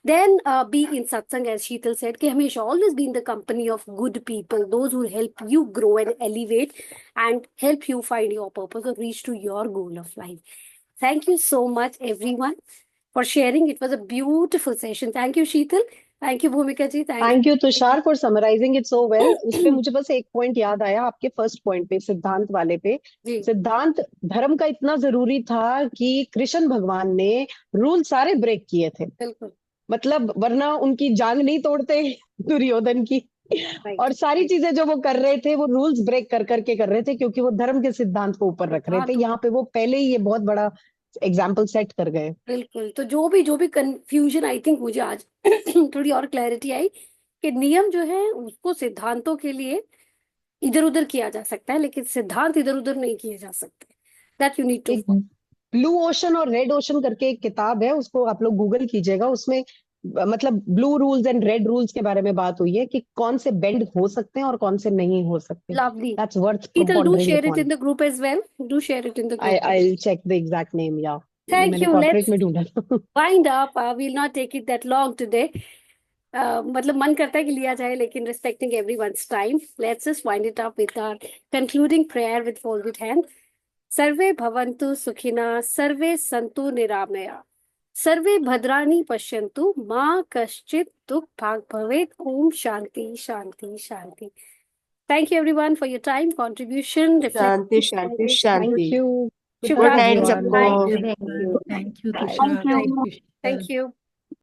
S1: देन बी इन सत्संग, एज शीतल सेड, कि हमेशा always be in the company of good people, those who help you grow and elevate and help you find your purpose और reach to your goal of life. Thank you so much, everyone, for sharing. It was a beautiful session. Thank you, Sheetal. Thank you, Bhumika ji.
S4: Thank you Tushar for summarising it so well. उस पे मुझे बस एक point याद आया, आपके first point पे, सिद्धांत वाले पे।
S1: जी,
S4: सिद्धांत धर्म का इतना जरूरी था कि कृष्ण भगवान ने रूल सारे ब्रेक किए थे,
S1: बिल्कुल
S4: मतलब वरना उनकी जांग नहीं तोड़ते दुर्योधन की।
S1: राइट।
S4: और सारी चीजें जो वो कर रहे थे वो रूल्स ब्रेक कर करके कर रहे थे, क्योंकि वो धर्म के सिद्धांत को ऊपर रख रहे
S1: हाँ,
S4: थे।
S1: तो
S4: यहाँ पे वो पहले ही ये बहुत बड़ा एग्जाम्पल सेट कर गए।
S1: बिल्कुल। तो जो भी कंफ्यूजन, आई थिंक मुझे आज थोड़ी और क्लैरिटी आई कि नियम जो है उसको सिद्धांतों के लिए इधर उधर किया जा सकता है, लेकिन सिद्धांत इधर उधर नहीं किए जा सकते। That you need to.
S4: एक ब्लू ओशन और रेड ओशन करके एक किताब है, उसको आप लोग गूगल कीजिएगा। उसमें मतलब blue rules and red rules के बारे में बात हुई है कि कौन से बेंड हो सकते हैं और कौन से नहीं हो सकते।
S1: Lovely.
S4: That's worth
S1: Sheetal, do
S4: pondering
S1: share it
S4: upon.
S1: in the group as well. Do share it in the group.
S4: I'll check the exact name. Yeah,
S1: Thank
S4: मैंने
S1: you.
S4: कॉर्पोरेट
S1: Let's
S4: में ढूंढा।
S1: wind up. We'll not take it that long today. मतलब मन करता है कि लिया जाए, लेकिन respecting everyone's time, let's just wind it up with our concluding prayer with folded hand. सर्वे भवन्तु सुखिनः, सर्वे सन्तु निरामया, सर्वे भद्राणि पश्यन्तु, माँ कश्चित् दुःख भाग् भवेत्। ओम शांति शांति शांति। Thank you everyone for your time, contribution,
S8: Shanti
S1: reflection,
S8: Shanti
S1: sharing.
S8: Shanti.
S4: Thank you.
S1: Good
S8: night
S1: night,
S8: सबको।
S1: everyone.
S5: Thank you, Tushar.
S1: Thank you.
S5: Thank you,
S1: Thank you.